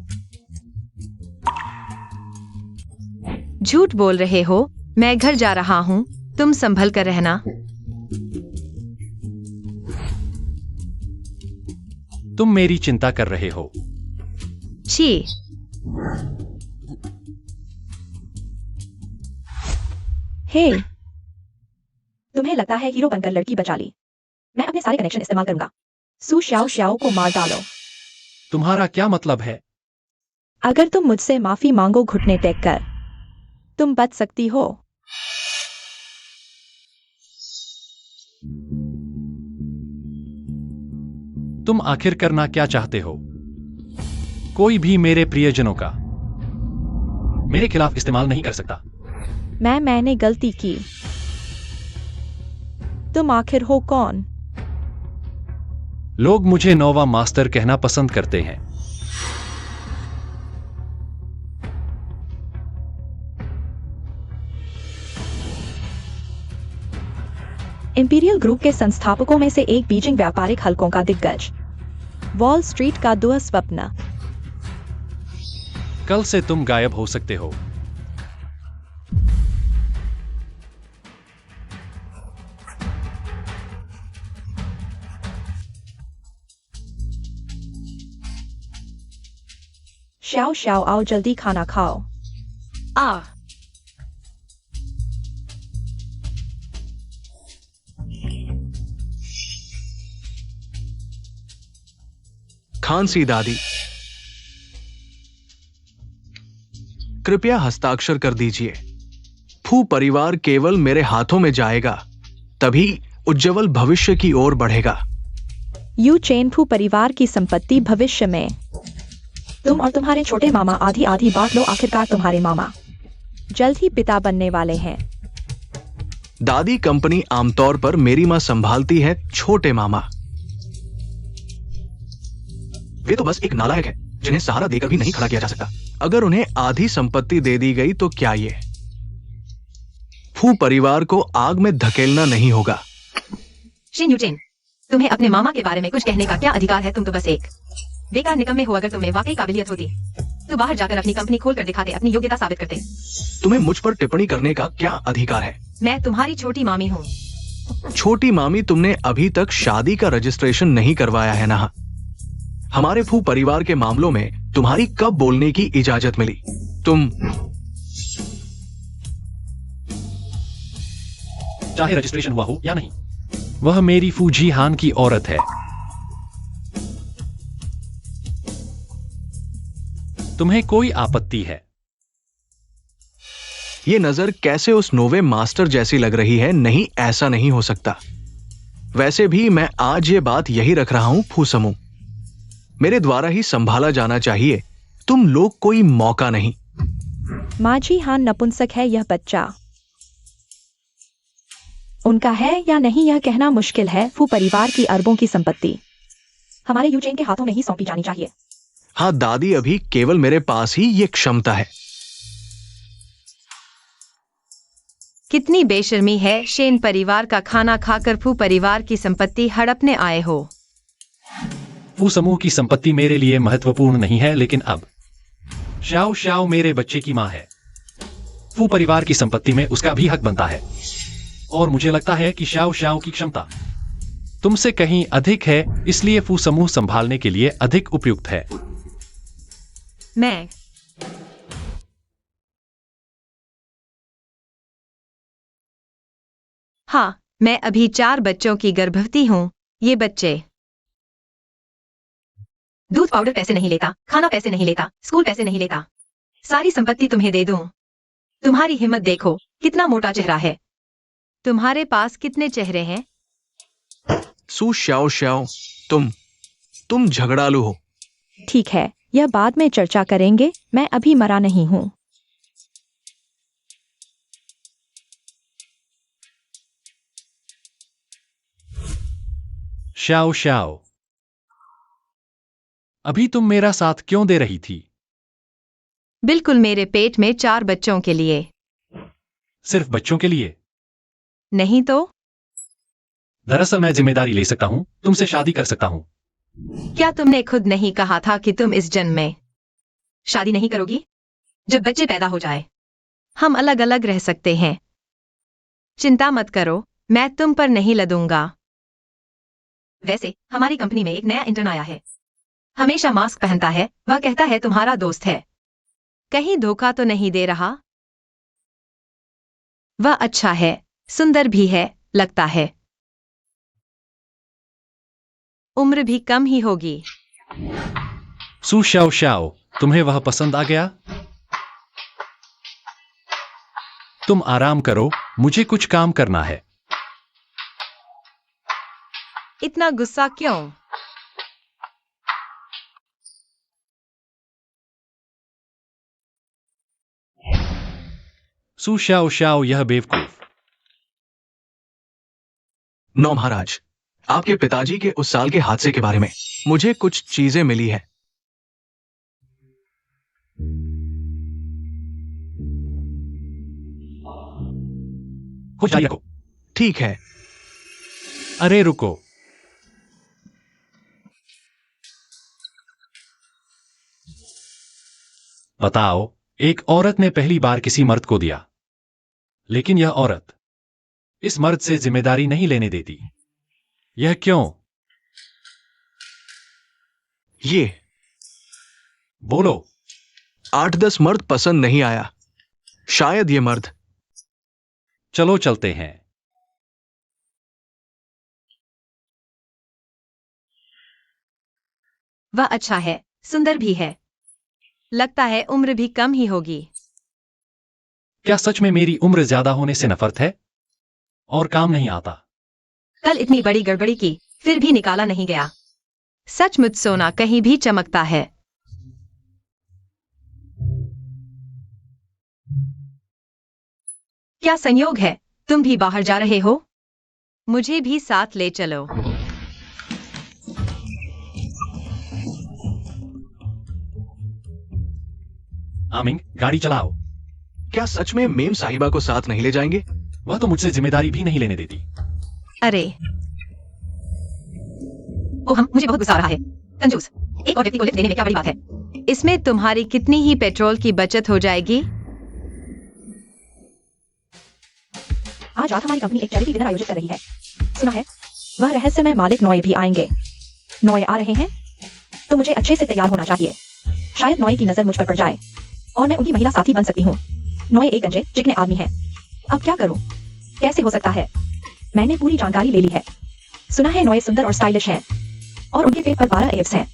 झूठ बोल रहे हो। मैं घर जा रहा हूँ, तुम संभल कर रहना। तुम मेरी चिंता कर रहे हो। छी। हे, तुम्हें लगता है हीरो बनकर लड़की बचा ली? मैं अपने सारे कनेक्शन इस्तेमाल करूंगा। सू शाओ शाओ को मार डालो। तुम्हारा क्या मतलब है? अगर तुम मुझसे माफी मांगो घुटने टेक कर, तुम बच सकती हो। तुम आखिर करना क्या चाहते हो? कोई भी मेरे प्रियजनों का मेरे खिलाफ इस्तेमाल नहीं कर सकता। मैंने गलती की। तुम आखिर हो कौन? लोग मुझे नोवा मास्टर कहना पसंद करते हैं। इंपीरियल ग्रुप के संस्थापकों में से एक, बीजिंग व्यापारिक हलकों का दिग्गज, वॉल स्ट्रीट का दुःस्वप्न। कल से तुम गायब हो सकते हो। शाओ शाओ, आओ जल्दी खाना खाओ। आ। खांसी दादी, कृपया हस्ताक्षर कर दीजिए। फू परिवार केवल मेरे हाथों में जाएगा तभी उज्जवल भविष्य की ओर बढ़ेगा। यू चेन, फू परिवार की संपत्ति भविष्य में तुम और तुम्हारे छोटे मामा आधी आधी बांट लो। आखिरकार तुम्हारे मामा जल्द ही पिता बनने वाले हैं। दादी, कंपनी आमतौर पर मेरी मां संभालती है, छोटे मामा वे तो बस एक नालायक है जिन्हें सहारा देकर भी नहीं खड़ा किया जा सकता। अगर उन्हें आधी संपत्ति दे दी गई तो क्या ये फू परिवार को आग में धकेलना नहीं होगा? शिन यूचेन, तुम्हें अपने मामा के बारे में कुछ कहने का क्या अधिकार है? तुम तो बस एक बेकार निकम्मे हो। अगर तुम्हें वाकई काबिलियत होती तो बाहर जाकर अपनी कंपनी खोलकर दिखाते, अपनी योग्यता साबित करते। तुम्हें मुझ पर टिप्पणी करने का क्या अधिकार है? मैं तुम्हारी छोटी मामी हूँ। छोटी मामी, तुमने अभी तक शादी का रजिस्ट्रेशन नहीं करवाया है ना? हमारे फू परिवार के मामलों में तुम्हारी कब बोलने की इजाजत मिली? तुम चाहे रजिस्ट्रेशन हुआ हो या नहीं, वह मेरी फूजी हान की औरत है। तुम्हें कोई आपत्ति है? ये नजर कैसे उस नोवे मास्टर जैसी लग रही है? नहीं, ऐसा नहीं हो सकता। वैसे भी मैं आज ये बात यही रख रहा हूं, फूसमू मेरे द्वारा ही संभाला जाना चाहिए। तुम लोग कोई मौका नहीं। माजी हान नपुंसक है यह बच्चा। उनका है या नहीं यह कहना मुश्किल है। फू परिवार की अरबों की संपत्ति हमारे यूचेन के हाथों में ही सौंपी जानी चाहिए। हाँ दादी, अभी केवल मेरे पास ही ये क्षमता है। कितनी बेशर्मी है। शेन परिवार का खाना खाकर फू परिवार की संपत्ति हड़पने आए हो। फू समूह की संपत्ति मेरे लिए महत्वपूर्ण नहीं है, लेकिन अब शाओ शाओ मेरे बच्चे की मां है। फू परिवार की संपत्ति में उसका भी हक बनता है, और मुझे लगता है कि शाओ शाओ की क्षमता तुमसे कहीं अधिक है, इसलिए फू समूह संभालने के लिए अधिक उपयुक्त है। मैं हाँ, मैं अभी 4 बच्चों की गर्भवती हूँ। ये बच्चे दूध पाउडर पैसे नहीं लेता, खाना पैसे नहीं लेता, स्कूल पैसे नहीं लेता। सारी संपत्ति तुम्हें दे दूं। तुम्हारी हिम्मत देखो, कितना मोटा चेहरा है। तुम्हारे पास कितने चेहरे हैं? सू श्याओ श्याओ, तुम झगड़ालू हो। ठीक है, यह बाद में चर्चा करेंगे। मैं अभी मरा नहीं हूँ। शाओ शाओ, अभी तुम मेरा साथ क्यों दे रही थी? बिल्कुल, मेरे पेट में 4 बच्चों के लिए। सिर्फ बच्चों के लिए? नहीं तो? दरअसल मैं जिम्मेदारी ले सकता हूँ, तुमसे शादी कर सकता हूँ। क्या तुमने खुद नहीं कहा था कि तुम इस जन्म में शादी नहीं करोगी? जब बच्चे पैदा हो जाए हम अलग अलग रह सकते हैं। चिंता मत करो, मैं तुम पर नहीं लदूंगा। वैसे हमारी कंपनी में एक नया इंटर्न आया है। हमेशा मास्क पहनता है, वह कहता है तुम्हारा दोस्त है। कहीं धोखा तो नहीं दे रहा? वह अच्छा है, सुंदर भी है, लगता है। उम्र भी कम ही होगी। सू शाओ शाओ, तुम्हें वह पसंद आ गया? तुम आराम करो, मुझे कुछ काम करना है। इतना गुस्सा क्यों? सू शाओ शाओ, यह बेवकूफ। नो महाराज, आपके पिताजी के उस साल के हादसे के बारे में मुझे कुछ चीजें मिली है। हो जाए रखो। ठीक है। अरे रुको। बताओ, एक औरत ने पहली बार किसी मर्द को दिया, लेकिन यह औरत इस मर्द से जिम्मेदारी नहीं लेने देती। यह क्यों? ये बोलो। 8-10 मर्द पसंद नहीं आया। शायद ये मर्द। चलो चलते हैं। वह अच्छा है, सुंदर भी है, लगता है उम्र भी कम ही होगी। क्या सच में मेरी उम्र ज्यादा होने से नफरत है और काम नहीं आता? कल इतनी बड़ी गड़बड़ी की, फिर भी निकाला नहीं गया। सचमुच सोना कहीं भी चमकता है। क्या संयोग है, तुम भी बाहर जा रहे हो? मुझे भी साथ ले चलो। आमिंग, गाड़ी चलाओ। क्या सच में मेम साहिबा को साथ नहीं ले जाएंगे? वह तो मुझसे जिम्मेदारी भी नहीं लेने देती। अरे ओ हम, मुझे बहुत गुस्सा आ रहा है। कंजूस, एक और व्यक्ति को लिफ्ट देने में क्या बड़ी बात है? इसमें तुम्हारी कितनी ही पेट्रोल की बचत हो जाएगी। आज रात हमारी कंपनी एक चैरिटी डिनर आयोजित कर रही है। सुना है वह रहस्यमय मालिक नोए भी आएंगे। नोए आ रहे हैं तो मुझे अच्छे से तैयार होना चाहिए। शायद नोए की नजर मुझ पर पड़ जाए और मैं उनकी महिला साथी बन सकती हूँ। नोए एक गंजे चिकने आदमी है। अब क्या करूँ? कैसे हो सकता है? मैंने पूरी जानकारी ले ली है। सुना है नोए सुंदर और स्टाइलिश हैं और उनके पेट पर 12 एब्स हैं।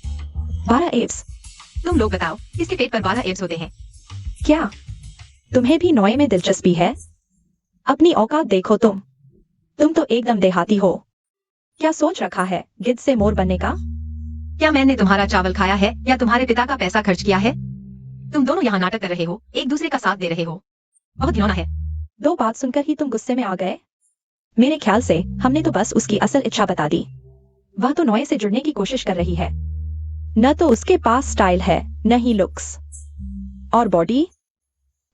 12 एब्स? तुम लोग बताओ, किसके पेट पर 12 एब्स होते हैं? क्या तुम्हें भी नोए में दिलचस्पी है? अपनी औकात देखो तुम तो एकदम देहाती हो। क्या सोच रखा है गिद्ध से मोर बनने का? क्या मैंने तुम्हारा चावल खाया है या तुम्हारे पिता का पैसा खर्च किया है? तुम दोनों यहाँ नाटक कर रहे हो, एक दूसरे का साथ दे रहे हो। बहुत घिनौना है। दो बात सुनकर ही तुम गुस्से में आ गए? मेरे ख्याल से हमने तो बस उसकी असल इच्छा बता दी। वह तो नोए से जुड़ने की कोशिश कर रही है। न तो उसके पास स्टाइल है, न ही लुक्स। और बॉडी?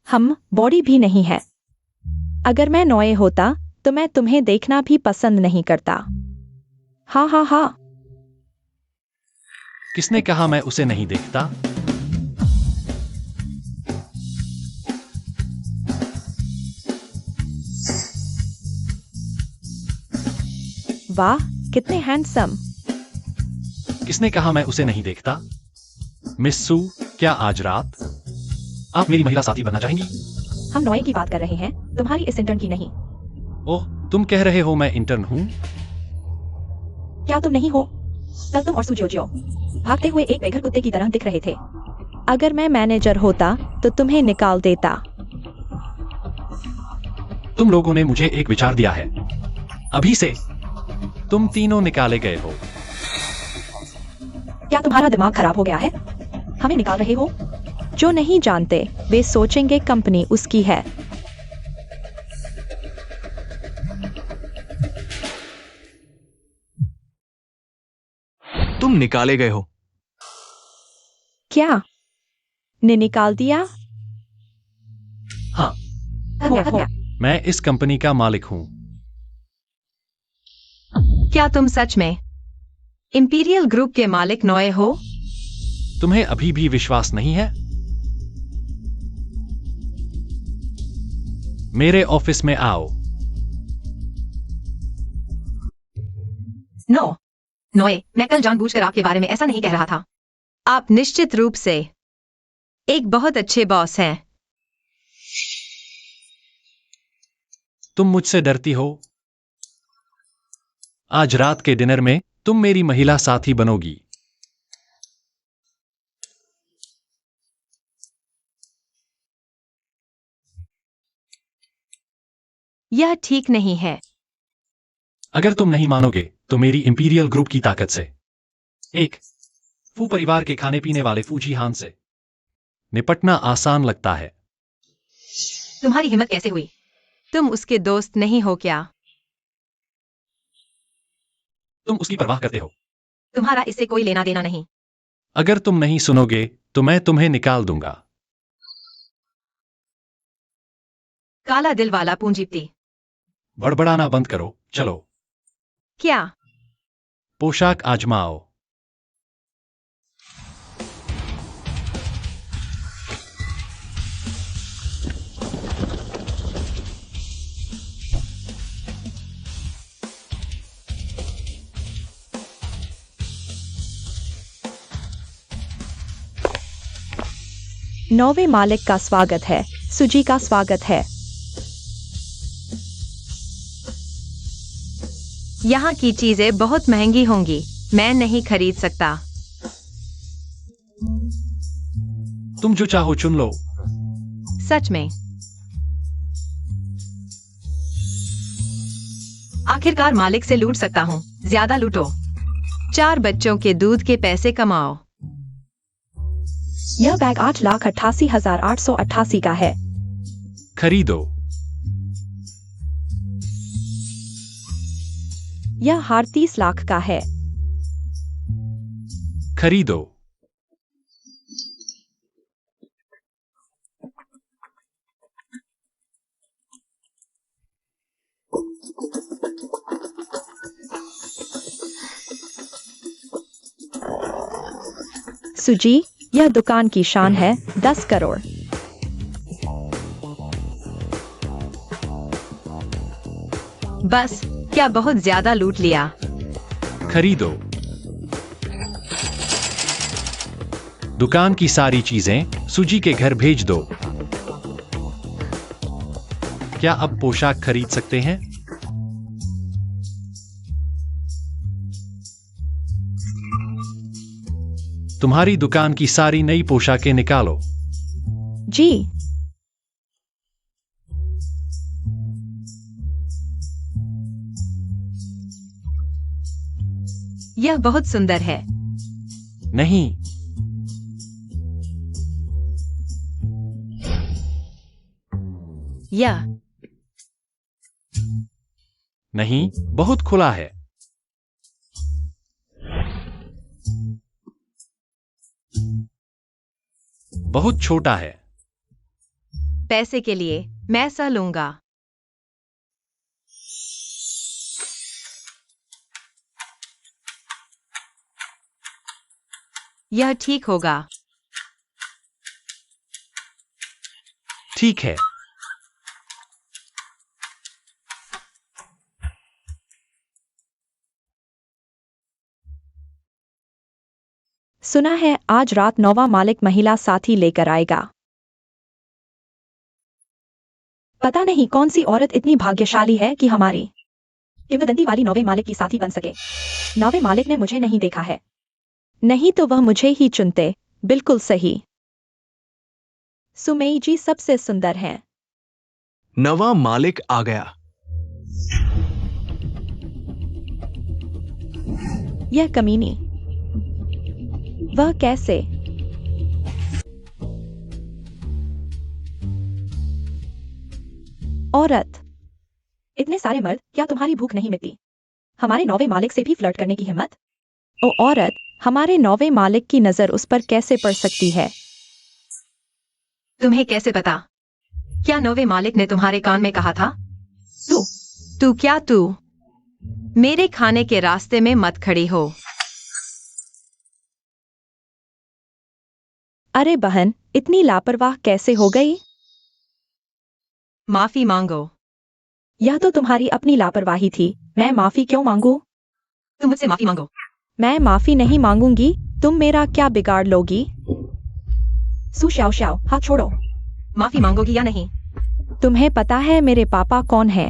हम बॉडी भी नहीं है। अगर मैं नोए होता तो मैं तुम्हें देखना भी पसंद नहीं करता। हाँ हाँ हाँ। किसने कहा मैं उसे नहीं देखता? वाह, कितने हैंडसम। किसने कहा मैं उसे नहीं देखता? मिस सू, क्या आज रात आप मेरी महिला साथी बनना चाहेंगी? हम नोए की बात कर रहे हैं, तुम्हारी इस इंटर्न की नहीं। ओह, तुम कह रहे हो मैं इंटर्न हूँ? क्या तुम नहीं हो? कल तुम और सुजोजियो भागते हुए एक बेघर कुत्ते की तरह दिख रहे थे। अगर मैं मैनेजर होता तो तुम्हें निकाल देता। तुम लोगों ने मुझे एक विचार दिया है। अभी से तुम तीनों निकाले गए हो। क्या तुम्हारा दिमाग खराब हो गया है? हमें निकाल रहे हो? जो नहीं जानते वे सोचेंगे कंपनी उसकी है। तुम निकाले गए हो। क्या ने निकाल दिया? हाँ, हो। मैं इस कंपनी का मालिक हूँ। क्या तुम सच में इंपीरियल ग्रुप के मालिक नोए हो? तुम्हें अभी भी विश्वास नहीं है? मेरे ऑफिस में आओ। नो नोए, मैं कल जानबूझकर आपके बारे में ऐसा नहीं कह रहा था। आप निश्चित रूप से एक बहुत अच्छे बॉस हैं। तुम मुझसे डरती हो? आज रात के डिनर में तुम मेरी महिला साथी बनोगी। यह ठीक नहीं है। अगर तुम नहीं मानोगे तो मेरी इंपीरियल ग्रुप की ताकत से एक फू परिवार के खाने पीने वाले फूजी हान से निपटना आसान लगता है। तुम्हारी हिम्मत कैसे हुई? तुम उसके दोस्त नहीं हो क्या? तुम उसकी परवाह करते हो। तुम्हारा इससे कोई लेना देना नहीं। अगर तुम नहीं सुनोगे तो मैं तुम्हें निकाल दूंगा। काला दिल वाला पूंजीपति। बड़बड़ाना बंद करो, चलो। क्या? पोशाक आजमाओ। नौवे मालिक का स्वागत है। सुजी का स्वागत है। यहाँ की चीजें बहुत महंगी होंगी। मैं नहीं खरीद सकता। तुम जो चाहो चुन लो। सच में? आखिरकार मालिक से लूट सकता हूँ। ज्यादा लूटो। 4 बच्चों के दूध के पैसे कमाओ। यह बैग 8,88,888 का है। खरीदो। यह हार 30 लाख का है। खरीदो। सुजी, यह दुकान की शान है। 10 करोड़। बस क्या बहुत ज्यादा लूट लिया? खरीदो। दुकान की सारी चीजें सुजी के घर भेज दो। क्या अब पोशाक खरीद सकते हैं? तुम्हारी दुकान की सारी नई पोशाकें निकालो। जी। यह बहुत सुंदर है। नहीं। यह नहीं, बहुत खुला है। बहुत छोटा है। पैसे के लिए मैं सह लूंगा। यह ठीक होगा। ठीक है। सुना है आज रात नौवा मालिक महिला साथी लेकर आएगा। पता नहीं कौन सी औरत इतनी भाग्यशाली है कि हमारी किंवदंती वाली नौवे मालिक की साथी बन सके। नौवे मालिक ने मुझे नहीं देखा है। नहीं तो वह मुझे ही चुनते। बिल्कुल सही। सुमेई जी सबसे सुंदर हैं। नवा मालिक आ गया। यह कमीनी। वह कैसे? औरत। इतने सारे मर्द, क्या तुम्हारी भूख नहीं मिटती? हमारे नौवे मालिक से भी फ्लर्ट करने की हिम्मत? ओ औरत, हमारे नौवे मालिक की नजर उस पर कैसे पड़ सकती है? तुम्हें कैसे पता? क्या नौवे मालिक ने तुम्हारे कान में कहा था? तू मेरे खाने के रास्ते में मत खड़ी हो। अरे बहन, इतनी लापरवाह कैसे हो गई? माफी मांगो। यह तो तुम्हारी अपनी लापरवाही थी। मैं माफी क्यों मांगू? तुम मुझसे माफी मांगो। मैं माफी नहीं मांगूंगी। तुम मेरा क्या बिगाड़ लोगी? सु शाओ शाओ, हाथ छोड़ो। माफी मांगोगी या नहीं? तुम्हें पता है मेरे पापा कौन है?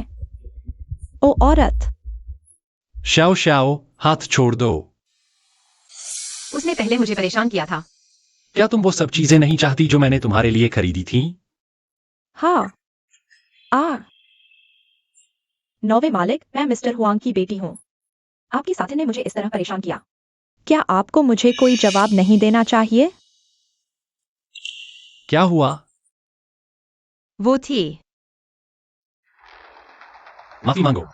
ओ औरत! शाओ शाओ, हाथ छोड़ दो। उसने पहले मुझे परेशान किया था। क्या तुम वो सब चीजें नहीं चाहती जो मैंने तुम्हारे लिए खरीदी थी? हाँ। नौवे मालिक, मैं मिस्टर हुआंग की बेटी हूँ। आपकी साथी ने मुझे इस तरह परेशान किया। क्या आपको मुझे कोई जवाब नहीं देना चाहिए? क्या हुआ? वो थी। माफी मांगो।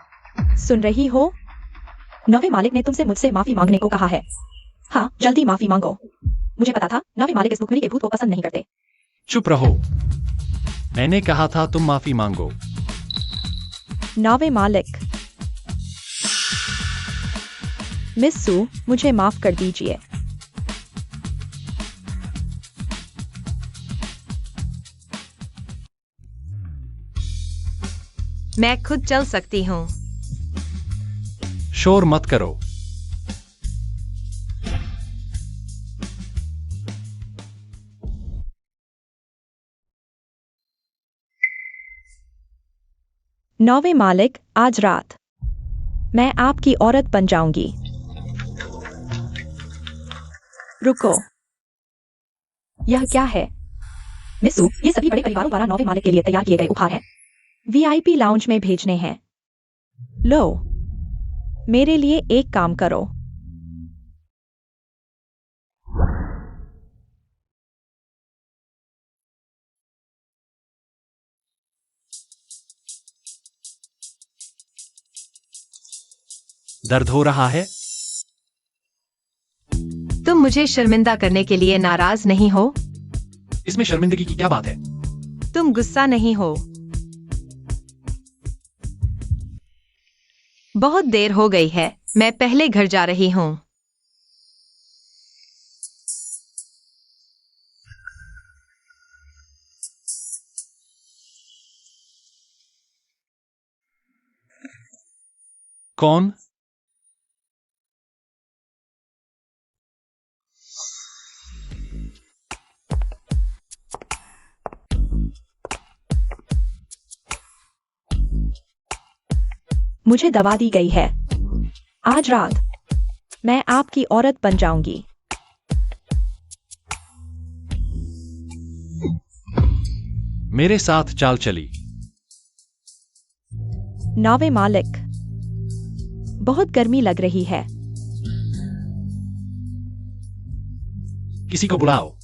सुन रही हो? नौवे मालिक ने तुमसे मुझसे माफी मांगने को कहा है। हाँ, जल्दी माफी मांगो। मुझे पता था नौवे मालिक इस भुखमरी के भूत को पसंद नहीं करते। चुप रहो। मैंने कहा था तुम माफी मांगो। नौवे मालिक। मिस सू, मुझे माफ कर दीजिए। मैं खुद चल सकती हूँ। शोर मत करो। नौवे मालिक, आज रात मैं आपकी औरत बन जाऊंगी। रुको। यह क्या है? मिस्सू, ये सभी बड़े परिवारों द्वारा नौवे मालिक के लिए तैयार किए गए उपहार हैं। वीआईपी लाउंज में भेजने हैं। लो, मेरे लिए एक काम करो। दर्द हो रहा है? तुम मुझे शर्मिंदा करने के लिए नाराज नहीं हो? इसमें शर्मिंदगी की क्या बात है? तुम गुस्सा नहीं हो? बहुत देर हो गई है, मैं पहले घर जा रही हूँ। कौन? मुझे दवा दी गई है। आज रात मैं आपकी औरत बन जाऊंगी। मेरे साथ चाल चली। नौवे मालिक, बहुत गर्मी लग रही है। किसी को बुलाओ।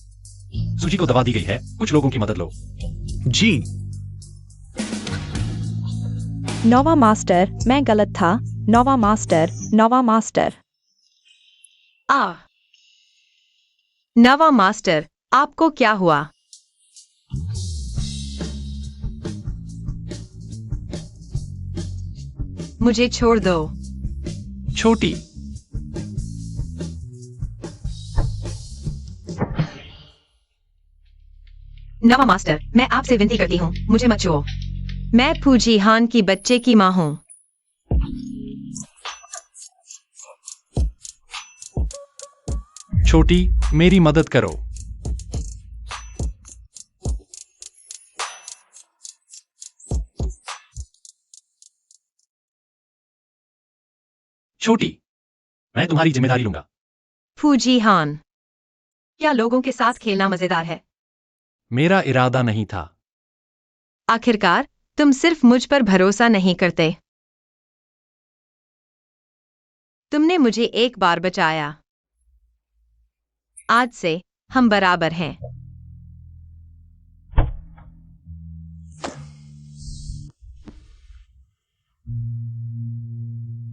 सूची को दबा दी गई है, कुछ लोगों की मदद लो। जी। नौवा मास्टर, मैं गलत था। नौवा मास्टर, नौवा मास्टर। नवा मास्टर, आपको क्या हुआ? मुझे छोड़ दो। छोटी। नवा मास्टर, मैं आपसे विनती करती हूँ, मुझे मत छुओ। मैं फूजी हान की बच्चे की माँ हूँ। छोटी, मेरी मदद करो। छोटी, मैं तुम्हारी जिम्मेदारी लूंगा। फूजी हान, क्या लोगों के साथ खेलना मजेदार है? मेरा इरादा नहीं था। आखिरकार तुम सिर्फ मुझ पर भरोसा नहीं करते। तुमने मुझे एक बार बचाया। आज से हम बराबर हैं।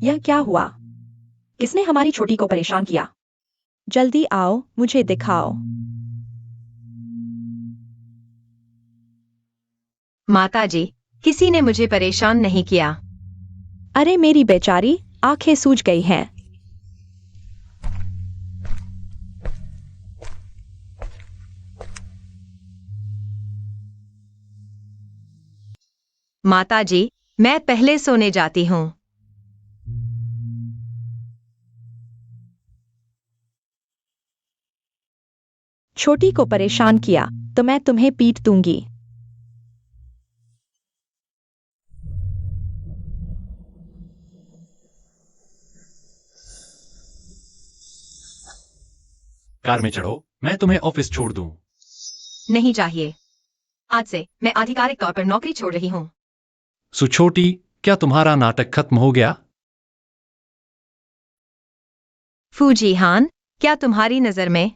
यह क्या हुआ? किसने हमारी छोटी को परेशान किया? जल्दी आओ, मुझे दिखाओ। माताजी, किसी ने मुझे परेशान नहीं किया। अरे मेरी बेचारी, आंखें सूज गई हैं। माताजी, मैं पहले सोने जाती हूँ। छोटी को परेशान किया तो मैं तुम्हें पीट दूंगी। कार में चढ़ो, मैं तुम्हें ऑफिस छोड़ दूं। नहीं चाहिए। आज से मैं आधिकारिक तौर पर नौकरी छोड़ रही हूँ। सुछोटी, क्या तुम्हारा नाटक खत्म हो गया? फूजीहान, क्या तुम्हारी नजर में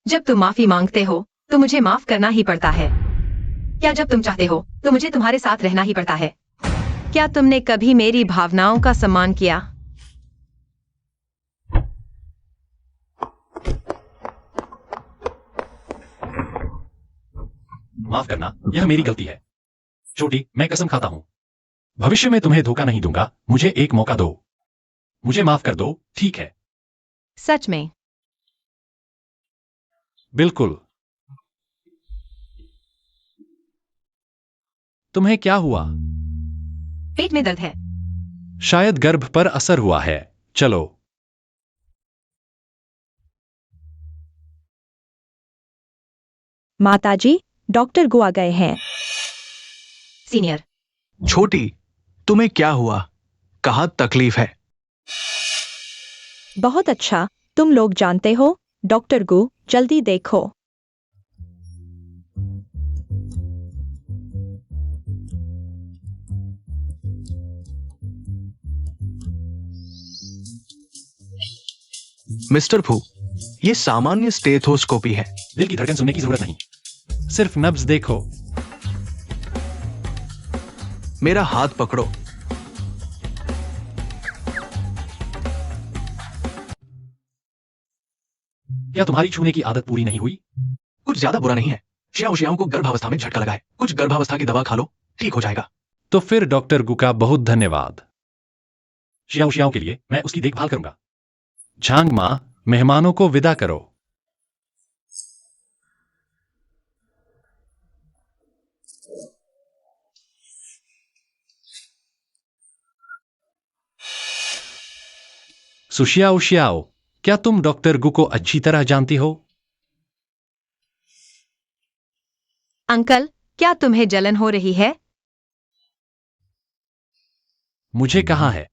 जब तुम माफी मांगते हो तो मुझे माफ करना ही पड़ता है? क्या जब तुम चाहते हो तो मुझे तुम्हारे साथ रहना ही पड़ता है? क्या तुमने कभी मेरी भावनाओं का सम्मान किया? माफ करना, यह मेरी गलती है। छोटी, मैं कसम खाता हूं, भविष्य में तुम्हें धोखा नहीं दूंगा। मुझे एक मौका दो। मुझे माफ कर दो, ठीक है? सच में? बिल्कुल। तुम्हें क्या हुआ? पेट में दर्द है। शायद गर्भ पर असर हुआ है। चलो। माताजी, डॉक्टर गुआ गए हैं। सीनियर। छोटी, तुम्हें क्या हुआ? कहाँ तकलीफ है? बहुत अच्छा, तुम लोग जानते हो। डॉक्टर गु, जल्दी देखो। मिस्टर फू, ये सामान्य स्टेथोस्कोपी है। दिल की धड़कन सुनने की जरूरत नहीं, सिर्फ नब्ज देखो। मेरा हाथ पकड़ो। क्या तुम्हारी छूने की आदत पूरी नहीं हुई? कुछ ज्यादा बुरा नहीं है। श्याओ को गर्भावस्था में झटका लगा है। कुछ गर्भावस्था की दवा खा लो, ठीक हो जाएगा। तो फिर डॉक्टर गु का बहुत धन्यवाद। श्याओ के लिए मैं उसकी देखभाल करूंगा। झांग मां, मेहमानों को विदा करो। सुशियाओ, क्या तुम डॉक्टर गु को अच्छी तरह जानती हो? अंकल, क्या तुम्हें जलन हो रही है? मुझे कहाँ है?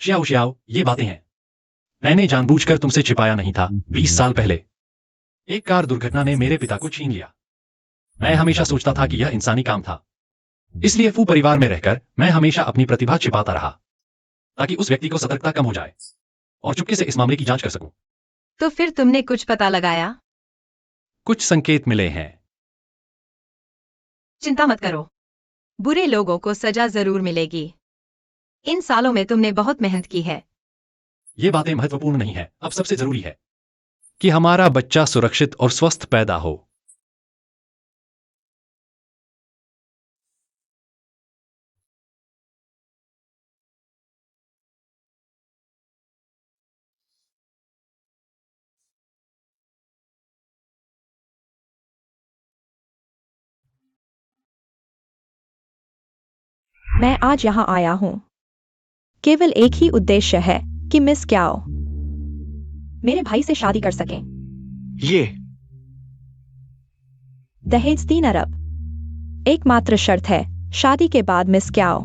श्याओ, ये बातें हैं। मैंने जानबूझकर तुमसे छिपाया नहीं था। 20 साल पहले एक कार दुर्घटना ने मेरे पिता को छीन लिया। मैं हमेशा सोचता था कि यह इंसानी काम था, इसलिए फू परिवार में रहकर मैं हमेशा अपनी प्रतिभा छिपाता रहा, ताकि उस व्यक्ति को सतर्कता कम हो जाए और चुपके से इस मामले की जांच कर सकूं। तो फिर तुमने कुछ पता लगाया? कुछ संकेत मिले हैं। चिंता मत करो, बुरे लोगों को सजा जरूर मिलेगी। इन सालों में तुमने बहुत मेहनत की है। ये बातें महत्वपूर्ण नहीं है। अब सबसे जरूरी है कि हमारा बच्चा सुरक्षित और स्वस्थ पैदा हो। मैं आज यहाँ आया हूँ केवल एक ही उद्देश्य है कि मिस क्याओ मेरे भाई से शादी कर सकें। ये दहेज 3 अरब एकमात्र शर्त है। शादी के बाद मिस क्याओ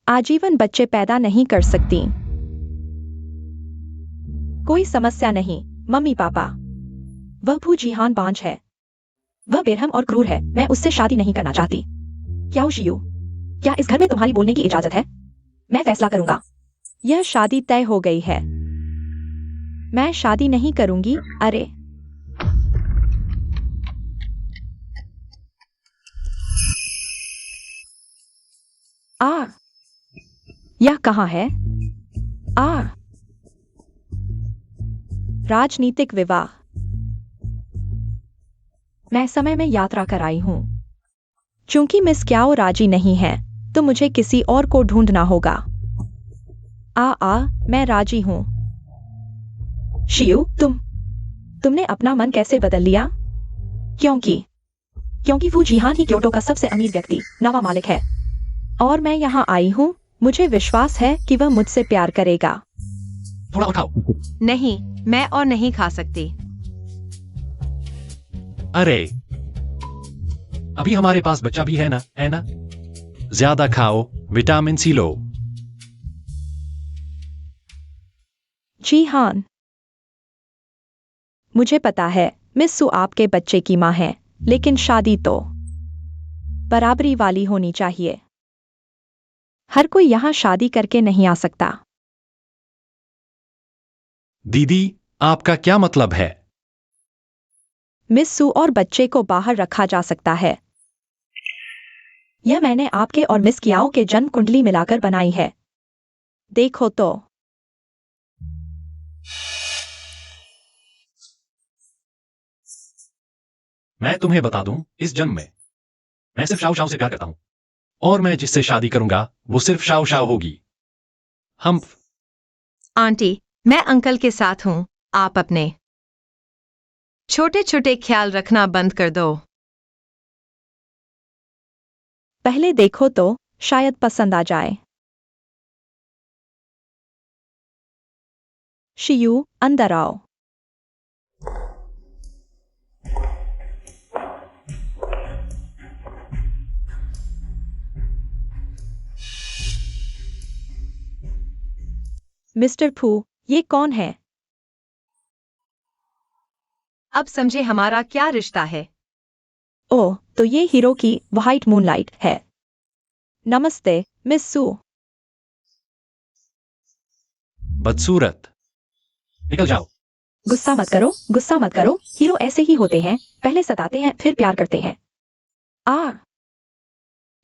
आजीवन बच्चे पैदा नहीं कर सकती। कोई समस्या नहीं मम्मी पापा। वह फूजीहान बांझ है, वह बेरहम और क्रूर है। मैं उससे शादी नहीं करना चाहती। क्या शियू, क्या इस घर में तुम्हारी बोलने की इजाजत है? मैं फैसला करूंगा। यह शादी तय हो गई है। मैं शादी नहीं करूंगी। अरे यह कहां है? राजनीतिक विवाह। मैं समय में यात्रा कर आई हूं। चूंकि मिस क्याओ राजी नहीं है तो मुझे किसी और को ढूंढना होगा। मैं राजी हूं। शियू, तुमने अपना मन कैसे बदल लिया? क्योंकि फूजीहान ही क्योटो का सबसे अमीर व्यक्ति, नवा मालिक है। और मैं यहां आई हूं। मुझे विश्वास है कि वह मुझसे प्यार करेगा। थोड़ा और खाओ। नहीं, मैं और नहीं खा सकती। अरे, अभी हमारे पास बच्चा भी है ना, है ना? ज्यादा खाओ, विटामिन सी लो। जी हाँ, मुझे पता है मिस सू आपके बच्चे की माँ है, लेकिन शादी तो बराबरी वाली होनी चाहिए। हर कोई यहाँ शादी करके नहीं आ सकता। दीदी, आपका क्या मतलब है? मिस सू और बच्चे को बाहर रखा जा सकता है। यह मैंने आपके और मिस कियाओ के जन्म कुंडली मिलाकर बनाई है। देखो तो। मैं तुम्हें बता दूं, इस जन्म में मैं सिर्फ शाओ शाओ से प्यार करता हूं, और मैं जिससे शादी करूंगा वो सिर्फ शाओ शाओ होगी। हम आंटी, मैं अंकल के साथ हूँ। आप अपने छोटे छोटे ख्याल रखना बंद कर दो। पहले देखो तो, शायद पसंद आ जाए। शियू, अंदर आओ। मिस्टर फू, ये कौन है? अब समझे हमारा क्या रिश्ता है। ओह, तो ये हीरो की व्हाइट मूनलाइट है। नमस्ते, मिस सू। बदसूरत, निकल जाओ। गुस्सा मत करो, गुस्सा मत करो। हीरो ऐसे ही होते हैं, पहले सताते हैं फिर प्यार करते हैं।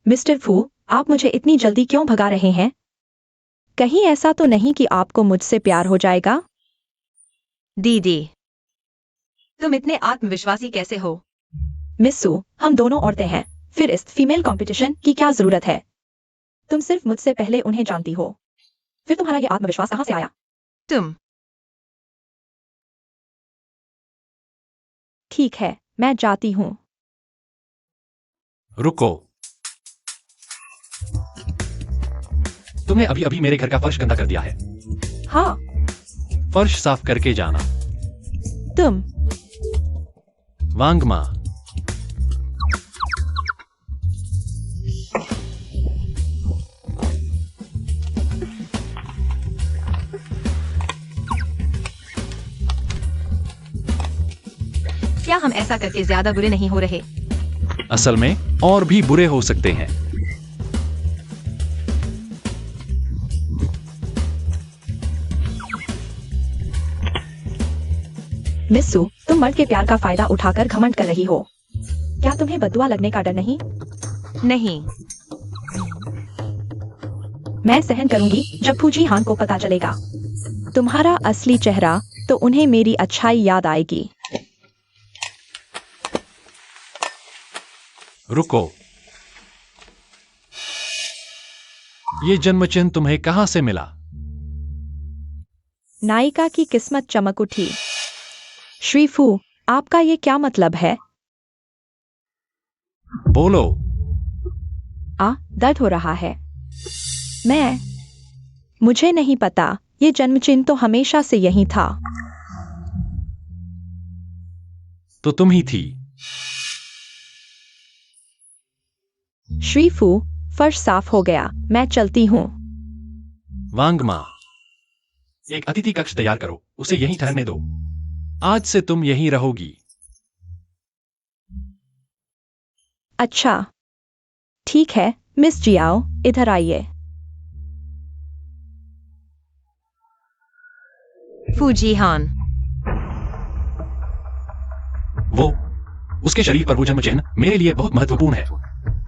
मिस्टर फू, आप मुझे इतनी जल्दी क्यों भगा रहे हैं? कहीं ऐसा तो नहीं कि आपको मुझसे प्यार हो जाएगा? दीदी, तुम इतने आत्मविश्वासी कैसे हो? मिस सू, हम दोनों औरतें हैं, फिर इस फीमेल कंपटीशन की क्या जरूरत है? तुम सिर्फ मुझसे पहले उन्हें जानती हो, फिर तुम्हारा ये आत्मविश्वास कहां से आया? तुम ठीक है, मैं जाती हूँ। रुको, तुमने अभी अभी मेरे घर का फर्श गंदा कर दिया है। हाँ, फर्श साफ करके जाना। तुम। वांगमा, क्या हम ऐसा करके ज्यादा बुरे नहीं हो रहे? असल में और भी बुरे हो सकते हैं। मिस सू, तुम मर्द के प्यार का फायदा उठाकर घमंड कर रही हो। क्या तुम्हें बदुआ लगने का डर नहीं? नहीं। मैं सहन करूंगी जब फूजी हान को पता चलेगा। तुम्हारा असली चेहरा, तो उन्हें मेरी अच्छाई याद आएगी। रुको, ये जन्म चिन्ह तुम्हें कहां से मिला? नायिका की किस्मत चमक उठी। श्री फू, आपका ये क्या मतलब है? बोलो। दर्द हो रहा है। मुझे नहीं पता, ये जन्म चिन्ह तो हमेशा से यही था। तो तुम ही थी। श्री फू, फर्श साफ हो गया, मैं चलती हूँ। वांगमा, एक अतिथि कक्ष तैयार करो, उसे यहीं ठहरने दो। आज से तुम यहीं रहोगी। अच्छा, ठीक है, मिस जियाओ, इधर आइए। फूजी हान, उसके शरीर पर वो जन्म चिन्ह मेरे लिए बहुत महत्वपूर्ण है।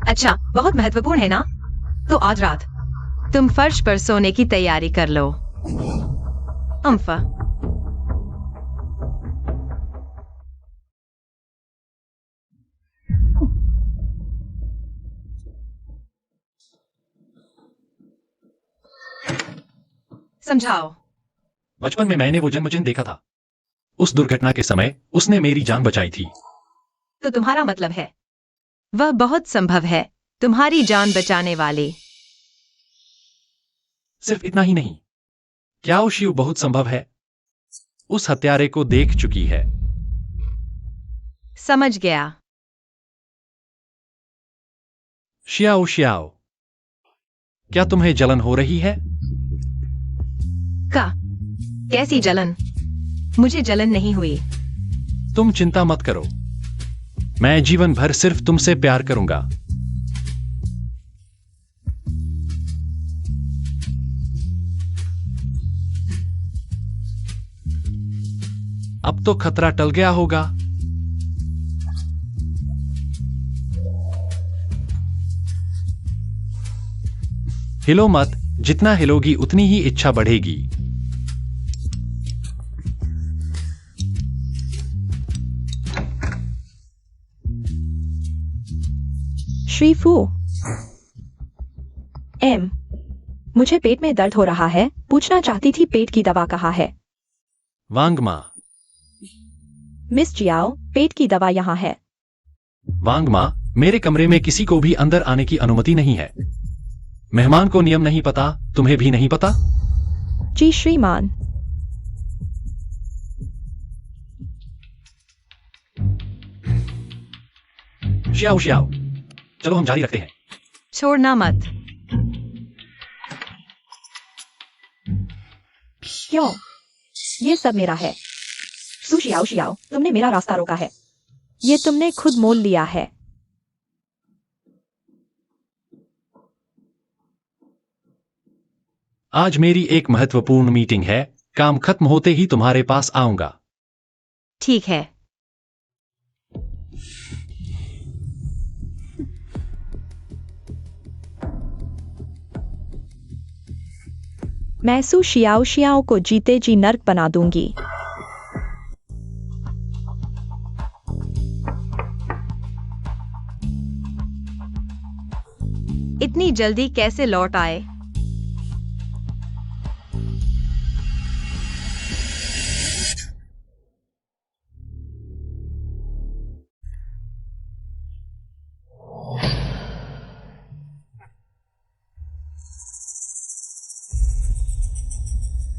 अच्छा, बहुत महत्वपूर्ण है ना? तो आज रात तुम फर्श पर सोने की तैयारी कर लो। अम्फा, समझाओ। बचपन में मैंने वो जन्म चिन्ह देखा था। उस दुर्घटना के समय उसने मेरी जान बचाई थी। तो तुम्हारा मतलब है वह बहुत संभव है तुम्हारी जान बचाने वाले। सिर्फ इतना ही नहीं, क्याओ शिव बहुत संभव है उस हत्यारे को देख चुकी है। समझ गया। श्याओ श्याओ, क्या तुम्हें जलन हो रही है? का कैसी जलन? मुझे जलन नहीं हुई। तुम चिंता मत करो, मैं जीवन भर सिर्फ तुमसे प्यार करूंगा। अब तो खतरा टल गया होगा। हिलो मत, जितना हिलोगी उतनी ही इच्छा बढ़ेगी। श्रीफू एम, मुझे पेट में दर्द हो रहा है, पूछना चाहती थी पेट की दवा कहाँ है? वांगमा। मिस जियाओ, पेट की दवा यहाँ है। वांगमा, मेरे कमरे में किसी को भी अंदर आने की अनुमति नहीं है। मेहमान को नियम नहीं पता, तुम्हें भी नहीं पता? जी श्रीमान। श्याओ श्याओ, चलो हम जारी रखते हैं। छोड़ना मत। क्यों? ये सब मेरा है। सुशियाओ शियाओ, तुमने मेरा रास्ता रोका है। ये तुमने खुद मोल लिया है। आज मेरी एक महत्वपूर्ण मीटिंग है, काम खत्म होते ही तुम्हारे पास आऊंगा। ठीक है। मैं सु शियाओ शियाओ को जीते जी नर्क बना दूंगी। इतनी जल्दी कैसे लौट आए?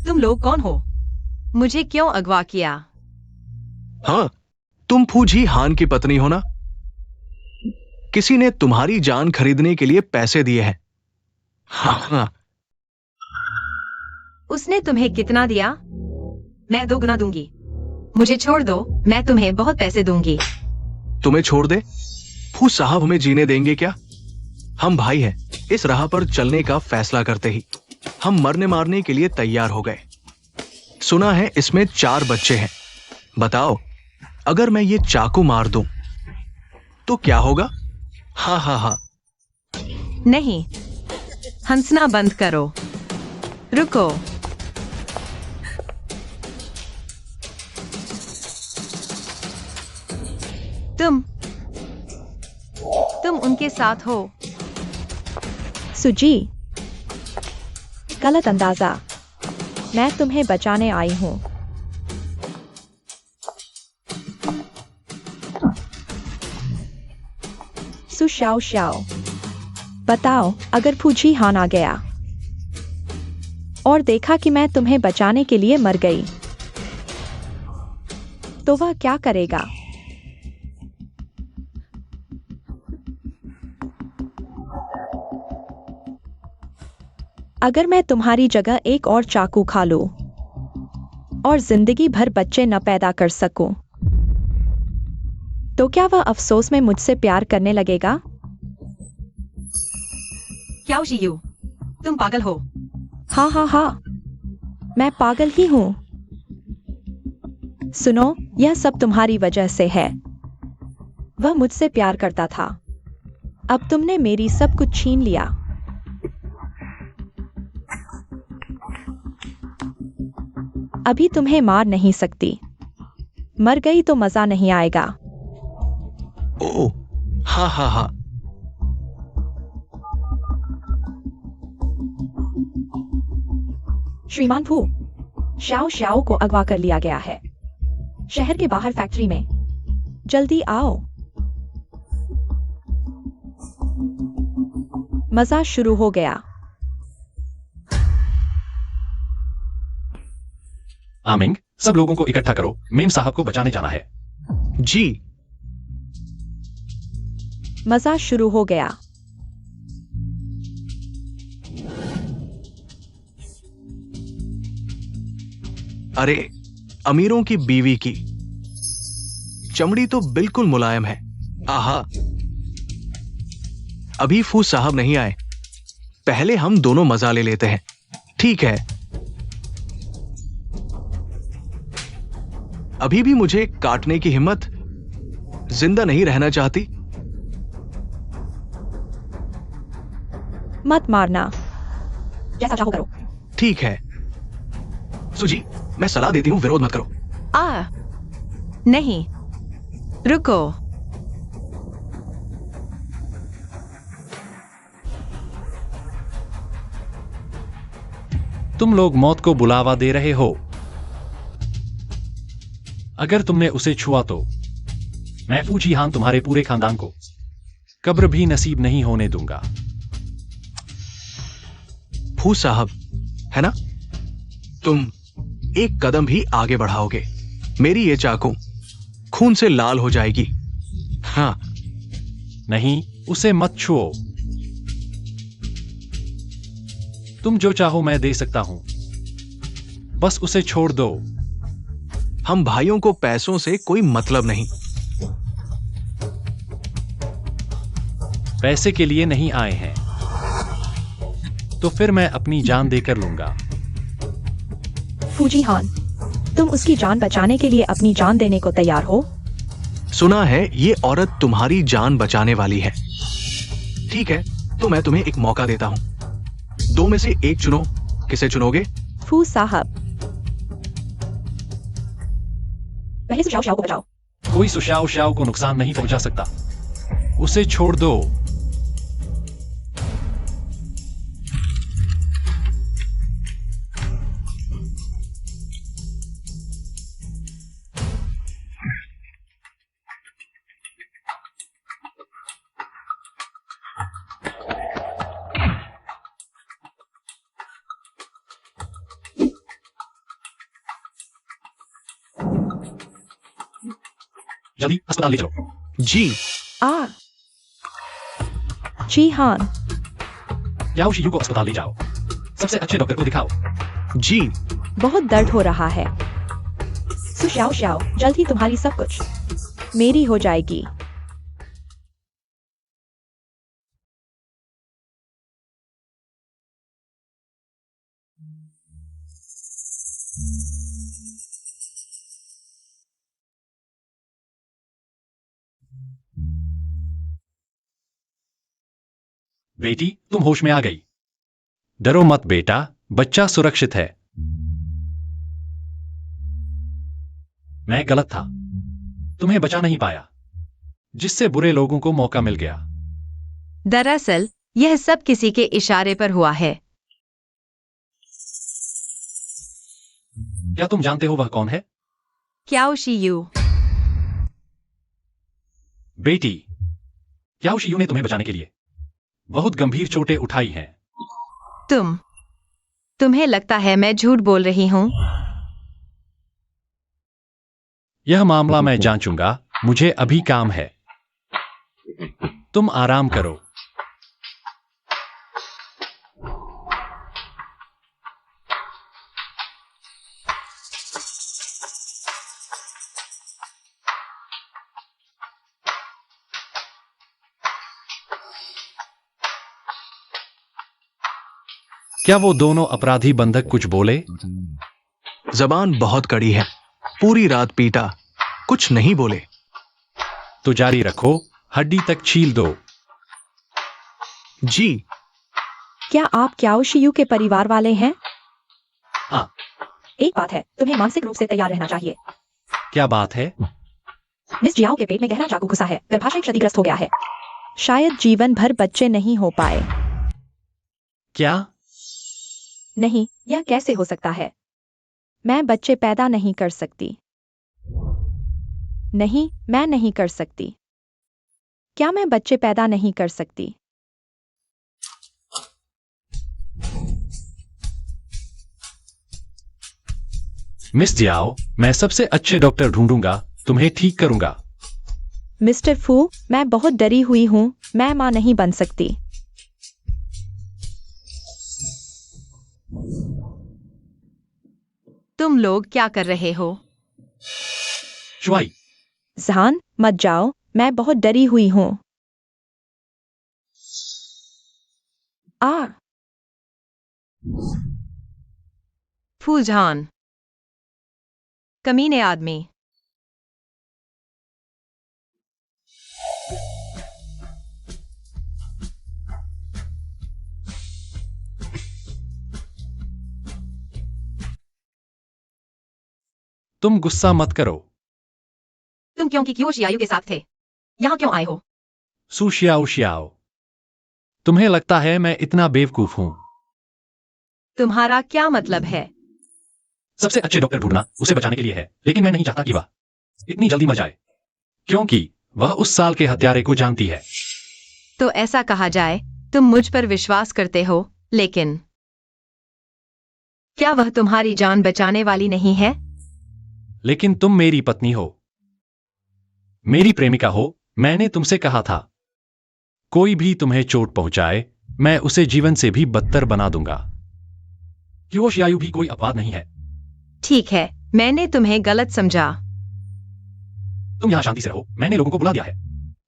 तुम लोग कौन हो? मुझे क्यों अगवा किया? हाँ, तुम फूजी हान की पत्नी हो ना? किसी ने तुम्हारी जान खरीदने के लिए पैसे दिए हैं। हाँ। उसने तुम्हें कितना दिया? मैं 2 गुना दूंगी। मुझे छोड़ दो, मैं तुम्हें बहुत पैसे दूंगी। तुम्हें छोड़ दे? फू साहब हमें जीने देंगे क्या? हम भाई हैं। इस राह पर चलने का फैसला करते ही हम मरने मारने के लिए तैयार हो गए। सुना है इसमें 4 बच्चे हैं। बताओ, अगर मैं ये चाकू मार दूं तो क्या होगा? हाँ हाँ हाँ। नहीं, हंसना बंद करो। रुको। तुम उनके साथ हो। सुजी, गलत अंदाजा। मैं तुम्हें बचाने आई हूं। सुशाओ शाओ, बताओ, अगर फूजी हान आ गया और देखा कि मैं तुम्हें बचाने के लिए मर गई तो वह क्या करेगा? अगर मैं तुम्हारी जगह एक और चाकू खा लूं और जिंदगी भर बच्चे न पैदा कर सकूं, तो क्या वह अफसोस में मुझसे प्यार करने लगेगा? क्या शियू, तुम पागल हो? हाँ हाँ हाँ, मैं पागल ही हूं। सुनो, यह सब तुम्हारी वजह से है। वह मुझसे प्यार करता था, अब तुमने मेरी सब कुछ छीन लिया। अभी तुम्हें मार नहीं सकती, मर गई तो मजा नहीं आएगा। ओह, हाँ हाँ हाँ। श्रीमान फू, शाओ शाओ को अगवा कर लिया गया है, शहर के बाहर फैक्ट्री में। जल्दी आओ। मजा शुरू हो गया। आमिंग, सब लोगों को इकट्ठा करो, मेम साहब को बचाने जाना है। जी। मजा शुरू हो गया। अरे, अमीरों की बीवी की चमड़ी तो बिल्कुल मुलायम है। आहा। अभी फू साहब नहीं आए, पहले हम दोनों मजा ले लेते हैं। ठीक है। अभी भी मुझे काटने की हिम्मत, जिंदा नहीं रहना चाहती। मत मारना, जैसा चाहो करो। ठीक है सुजी, मैं सलाह देती हूं, विरोध मत करो। नहीं, रुको। तुम लोग मौत को बुलावा दे रहे हो। अगर तुमने उसे छुआ तो मैं फू जीहान तुम्हारे पूरे खानदान को कब्र भी नसीब नहीं होने दूंगा। फू साहब, है ना? तुम एक कदम भी आगे बढ़ाओगे, मेरी ये चाकू खून से लाल हो जाएगी। हाँ। नहीं, उसे मत छुओ। तुम जो चाहो मैं दे सकता हूं, बस उसे छोड़ दो। हम भाइयों को पैसों से कोई मतलब नहीं। पैसे के लिए नहीं आए हैं, तो फिर मैं अपनी जान देकर लूंगा। फूजीहान, तुम उसकी जान बचाने के लिए अपनी जान देने को तैयार हो? सुना है ये औरत तुम्हारी जान बचाने वाली है। ठीक है, तो मैं तुम्हें एक मौका देता हूं, दो में से एक चुनो। किसे चुनोगे? फू साहब, पहले सुशाओ शाओ को बचाओ। कोई सुशाओ शाओ को नुकसान नहीं पहुंचा सकता, उसे छोड़ दो। जल्दी अस्पताल ले चलो। जी। जीहान, याओ शियू को अस्पताल ले जाओ, सबसे अच्छे डॉक्टर को दिखाओ। जी। बहुत दर्द हो रहा है। सुशाओ शाओ, जल्द ही तुम्हारी सब कुछ मेरी हो जाएगी। बेटी, तुम होश में आ गई। डरो मत बेटा, बच्चा सुरक्षित है। मैं गलत था, तुम्हें बचा नहीं पाया, जिससे बुरे लोगों को मौका मिल गया। दरअसल यह सब किसी के इशारे पर हुआ है। क्या तुम जानते हो वह कौन है? क्याओ शियू। बेटी, क्याओ शियू ने तुम्हें बचाने के लिए बहुत गंभीर चोटें उठाई हैं। तुम्हें लगता है मैं झूठ बोल रही हूं? यह मामला मैं जांचूंगा, मुझे अभी काम है। तुम आराम करो। क्या वो दोनों अपराधी बंधक कुछ बोले? जबान बहुत कड़ी है, पूरी रात पीटा, कुछ नहीं बोले। तो जारी रखो, हड्डी तक छील दो। जी। क्या आप क्याओ शियू के परिवार वाले हैं? हाँ। एक बात है, तुम्हें मानसिक रूप से तैयार रहना चाहिए। क्या बात है? मिस जियाओ के पेट में गहरा चाकू घुसा है, गर्भाशय क्षतिग्रस्त हो गया है। शायद जीवन भर बच्चे नहीं हो पाए। क्या? नहीं, यह कैसे हो सकता है? मैं बच्चे पैदा नहीं कर सकती। नहीं, मैं नहीं कर सकती। क्या मैं बच्चे पैदा नहीं कर सकती? मिस जियाओ, मैं सबसे अच्छे डॉक्टर ढूंढूंगा, तुम्हें ठीक करूंगा। मिस्टर फू, मैं बहुत डरी हुई हूँ, मैं माँ नहीं बन सकती। तुम लोग क्या कर रहे हो? शुआई, जहान, मत जाओ, मैं बहुत डरी हुई हूँ। आ फूलझान, कमीने आदमी। तुम गुस्सा मत करो। तुम क्यों शियायु के साथ थे? यहाँ क्यों आए हो? सू शियाओ शियाओ, तुम्हें लगता है मैं इतना बेवकूफ हूं? तुम्हारा क्या मतलब है? सबसे अच्छे डॉक्टर ढूंढना उसे बचाने के लिए है, लेकिन मैं नहीं चाहता कि वह इतनी जल्दी मर जाए, क्योंकि वह उस साल के हत्यारे को जानती है। तो ऐसा कहा जाए, तुम मुझ पर विश्वास करते हो, लेकिन क्या वह तुम्हारी जान बचाने वाली नहीं है? लेकिन तुम मेरी पत्नी हो, मेरी प्रेमिका हो। मैंने तुमसे कहा था, कोई भी तुम्हें चोट पहुंचाए, मैं उसे जीवन से भी बदतर बना दूंगा। क्यों शियायु भी कोई अपवाद नहीं है। ठीक है, मैंने तुम्हें गलत समझा। तुम यहाँ शांति से रहो, मैंने लोगों को बुला दिया है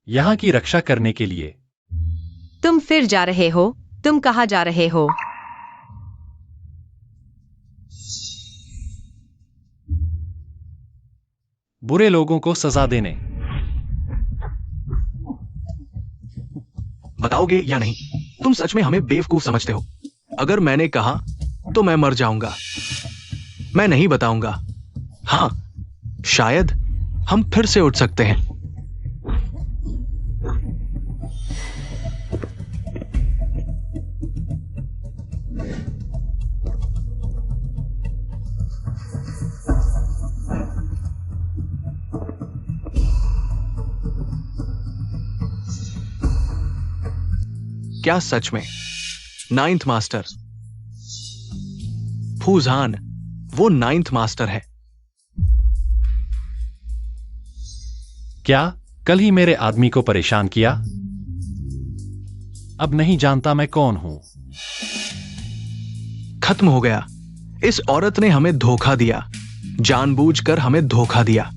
यहाँ की रक्षा करने के लिए। तुम फिर जा रहे हो? तुम कहाँ जा रहे हो? बुरे लोगों को सजा देने। बताओगे या नहीं? तुम सच में हमें बेवकूफ समझते हो? अगर मैंने कहा तो मैं मर जाऊंगा। मैं नहीं बताऊंगा। हाँ, शायद हम फिर से उठ सकते हैं। क्या सच में? नाइन्थ मास्टर फूजान वो नाइन्थ मास्टर है? क्या कल ही मेरे आदमी को परेशान किया? अब नहीं जानता मैं कौन हूं। खत्म हो गया। इस औरत ने हमें धोखा दिया, जानबूझकर हमें धोखा दिया।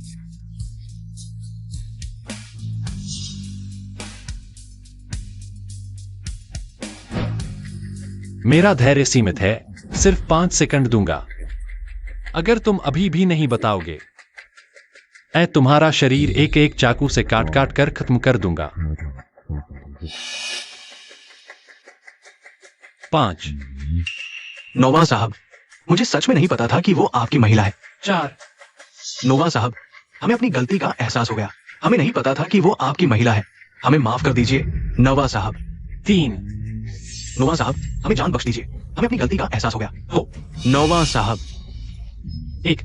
मेरा धैर्य सीमित है, सिर्फ 5 सेकंड दूंगा। अगर तुम अभी भी नहीं बताओगे, मैं तुम्हारा शरीर एक एक चाकू से काट काट कर खत्म कर दूंगा। 5। नोवा साहब, मुझे सच में नहीं पता था कि वो आपकी महिला है। 4। नोवा साहब, हमें अपनी गलती का एहसास हो गया। हमें नहीं पता था कि वो आपकी महिला है। हमें माफ कर दीजिए नोवा साहब। 3। नोवा साहब, हमें जान बख्श दीजिए। हमें अपनी गलती का एहसास हो गया। हो नोवा साहब। 1।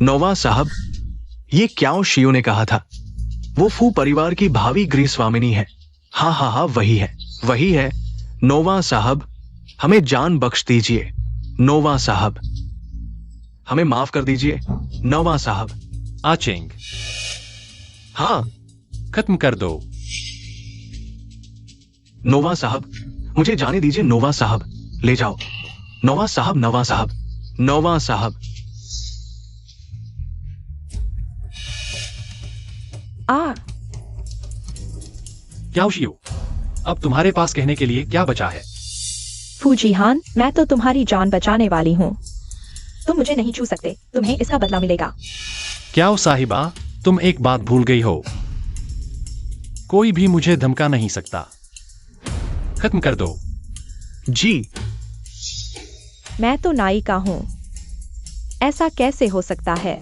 नोवा साहब, ये क्याओ शियो ने कहा था। वो फू परिवार की भावी गृह स्वामिनी है। हाँ हाँ हाँ, वही है, वही है। नोवा साहब, हमें जान बख्श दीजिए। नोवा साहब, हमें माफ कर दीजिए। नोवा साहब। आचेंग, हाँ, खत्म कर दो। नोवा साहब, मुझे जाने दीजिए। नोवा साहब, ले जाओ। नोवा साहब, नोवा साहब, नोवा साहब। क्या शियो, अब तुम्हारे पास कहने के लिए क्या बचा है? फूजीहान, मैं तो तुम्हारी जान बचाने वाली हूँ। तुम मुझे नहीं छू सकते, तुम्हें इसका बदला मिलेगा। क्या साहिबा, तुम एक बात भूल गई हो, कोई भी मुझे धमका नहीं सकता। खत्म कर दो। जी। मैं तो नायिका हूं, ऐसा कैसे हो सकता है?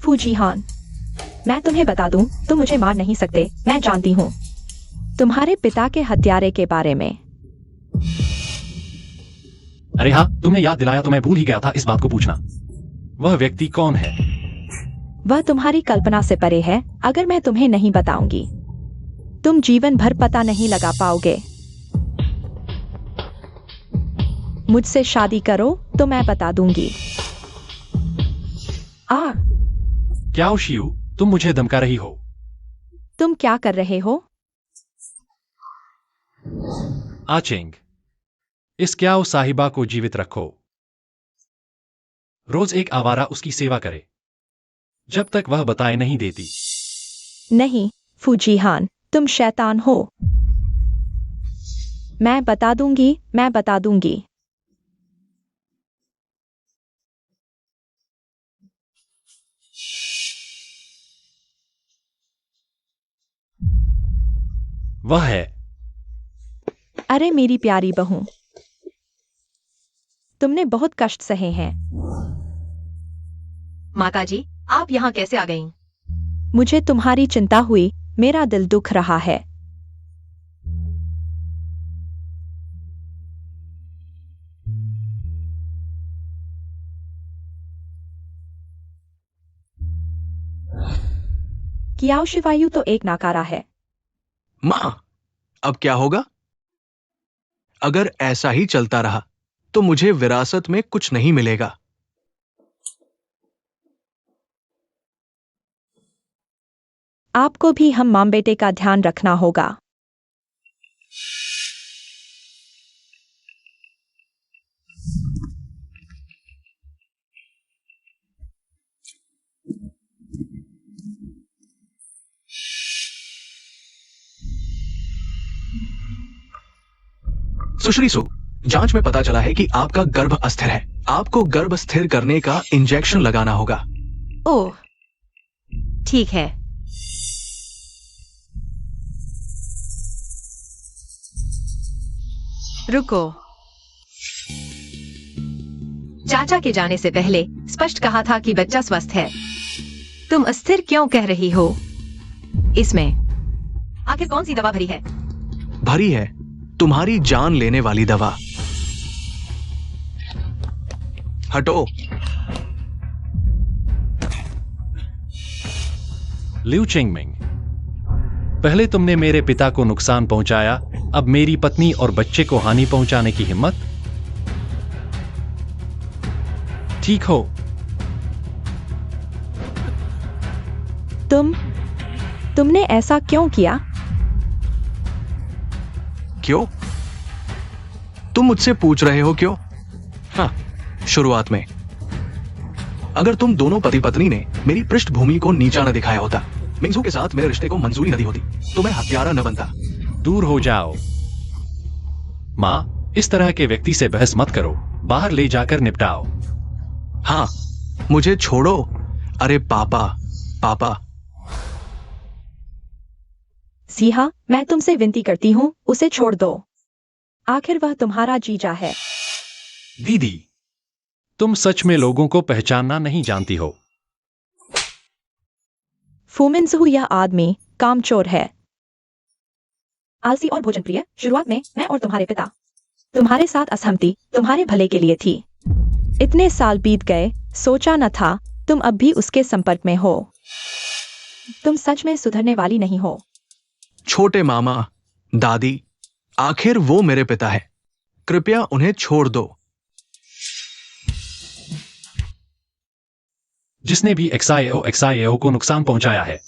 फूजीहान, मैं तुम्हें बता दूं, तुम मुझे मार नहीं सकते। मैं जानती हूं तुम्हारे पिता के हत्यारे के बारे में। अरे हाँ, तुमने याद दिलाया तो मैं भूल ही गया था इस बात को पूछना। वह व्यक्ति कौन है? वह तुम्हारी कल्पना से परे है। अगर मैं तुम्हें नहीं बताऊंगी, तुम जीवन भर पता नहीं लगा पाओगे। मुझसे शादी करो तो मैं बता दूंगी। क्याओ शियू, तुम मुझे धमका रही हो। तुम क्या कर रहे हो? आचेंग, इस क्याओ साहिबा को जीवित रखो। रोज एक आवारा उसकी सेवा करे जब तक वह बताए नहीं देती। नहीं फूजीहान, तुम शैतान हो। मैं बता दूंगी, मैं बता दूंगी। वह है। अरे मेरी प्यारी बहू, तुमने बहुत कष्ट सहे हैं। माताजी, आप यहाँ कैसे आ गईं? मुझे तुम्हारी चिंता हुई, मेरा दिल दुख रहा है। कियाओ शिवायु तो एक नाकारा है। मां, अब क्या होगा? अगर ऐसा ही चलता रहा तो मुझे विरासत में कुछ नहीं मिलेगा। आपको भी हम मां बेटे का ध्यान रखना होगा। सुश्री सु, जांच में पता चला है कि आपका गर्भ अस्थिर है। आपको गर्भ स्थिर करने का इंजेक्शन लगाना होगा। ओह, ठीक है। रुको। चाचा के जाने से पहले स्पष्ट कहा था कि बच्चा स्वस्थ है। तुम अस्थिर क्यों कह रही हो? इसमें आखिर कौन सी दवा भरी है? भरी है तुम्हारी जान लेने वाली दवा। हटो। लिu चेंगमिंग, पहले तुमने मेरे पिता को नुकसान पहुंचाया, अब मेरी पत्नी और बच्चे को हानि पहुंचाने की हिम्मत? ठीक हो। तुमने ऐसा क्यों किया? क्यों? तुम मुझसे पूछ रहे हो क्यों? हाँ, शुरुआत में अगर तुम दोनों पति पत्नी ने मेरी पृष्ठभूमि को नीचा न दिखाया होता, मिंगजू के साथ मेरे रिश्ते को मंजूरी न दी होती, तो मैं हत्यारा न बनता। दूर हो जाओ। मां, इस तरह के व्यक्ति से बहस मत करो, बाहर ले जाकर निपटाओ। हाँ, मुझे छोड़ो। अरे पापा, पापा। सिहा, मैं तुमसे विनती करती हूँ, उसे छोड़ दो। आखिर वह तुम्हारा जीजा है। दीदी, तुम सच में लोगों को पहचानना नहीं जानती हो। फूमिनजू, यह आदमी कामचोर है, आलसी और भोजन प्रिय। शुरुआत में मैं और तुम्हारे पिता तुम्हारे साथ असहमति तुम्हारे भले के लिए थी। इतने साल बीत गए, सोचा न था तुम अब भी उसके संपर्क में हो। तुम सच में सुधरने वाली नहीं हो। छोटे मामा, दादी, आखिर वो मेरे पिता है। कृपया उन्हें छोड़ दो। जिसने भी एक्सआईओ को नुकसान पहुंचाया है,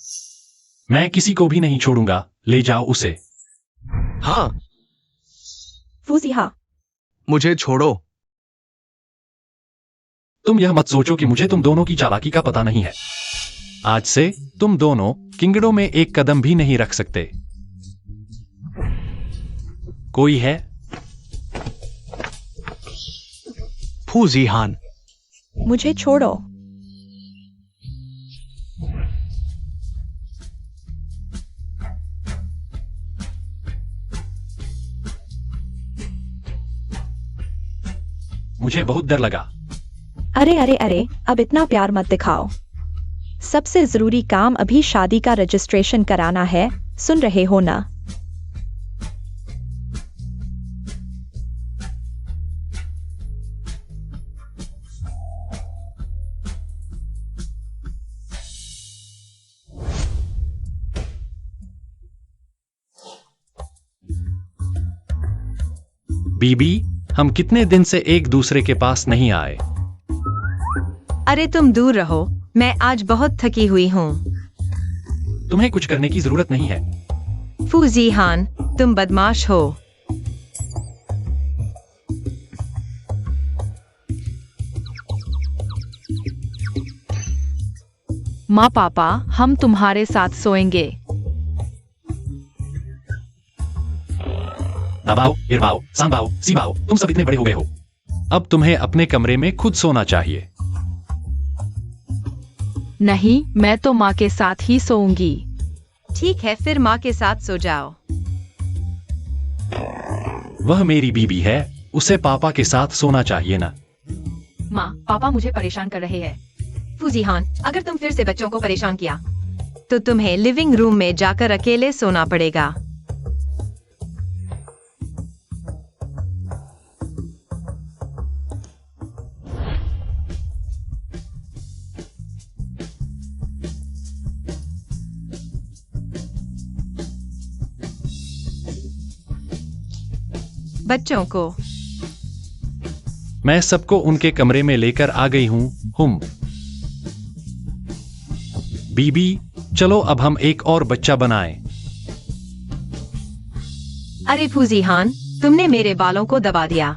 मैं किसी को भी नहीं छोड़ूंगा। ले जाओ उसे। हाँ, फूजिहा, मुझे छोड़ो। तुम यह मत सोचो कि मुझे तुम दोनों की चालाकी का पता नहीं है। आज से तुम दोनों किंगडो में एक कदम भी नहीं रख सकते। कोई है? फूजीहान, मुझे छोड़ो। मुझे बहुत डर लगा। अरे अरे अरे, अब इतना प्यार मत दिखाओ। सबसे जरूरी काम अभी शादी का रजिस्ट्रेशन कराना है, सुन रहे हो ना? बीबी, हम कितने दिन से एक दूसरे के पास नहीं आए। अरे तुम दूर रहो, मैं आज बहुत थकी हुई हूँ। तुम्हें कुछ करने की जरूरत नहीं है। फूजी हान, तुम बदमाश हो। माँ पापा, हम तुम्हारे साथ सोएंगे। दाबाओ, इरबाओ, सांबाओ, सीबाओ, तुम सब इतने बड़े हो गए हो। अब तुम्हें अपने कमरे में खुद सोना चाहिए। नहीं, मैं तो माँ के साथ ही सोऊंगी। ठीक है, फिर माँ के साथ सो जाओ। वह मेरी बीबी है, उसे पापा के साथ सोना चाहिए ना। माँ, पापा मुझे परेशान कर रहे हैं। फूजी हान, अगर तुम फिर से बच्चों को परेशान किया तो तुम्हें लिविंग रूम में जाकर अकेले सोना पड़ेगा। बच्चों को मैं सबको उनके कमरे में लेकर आ गई हूँ। बीबी, चलो अब हम एक और बच्चा बनाएं। अरे फूजी हान, तुमने मेरे बालों को दबा दिया।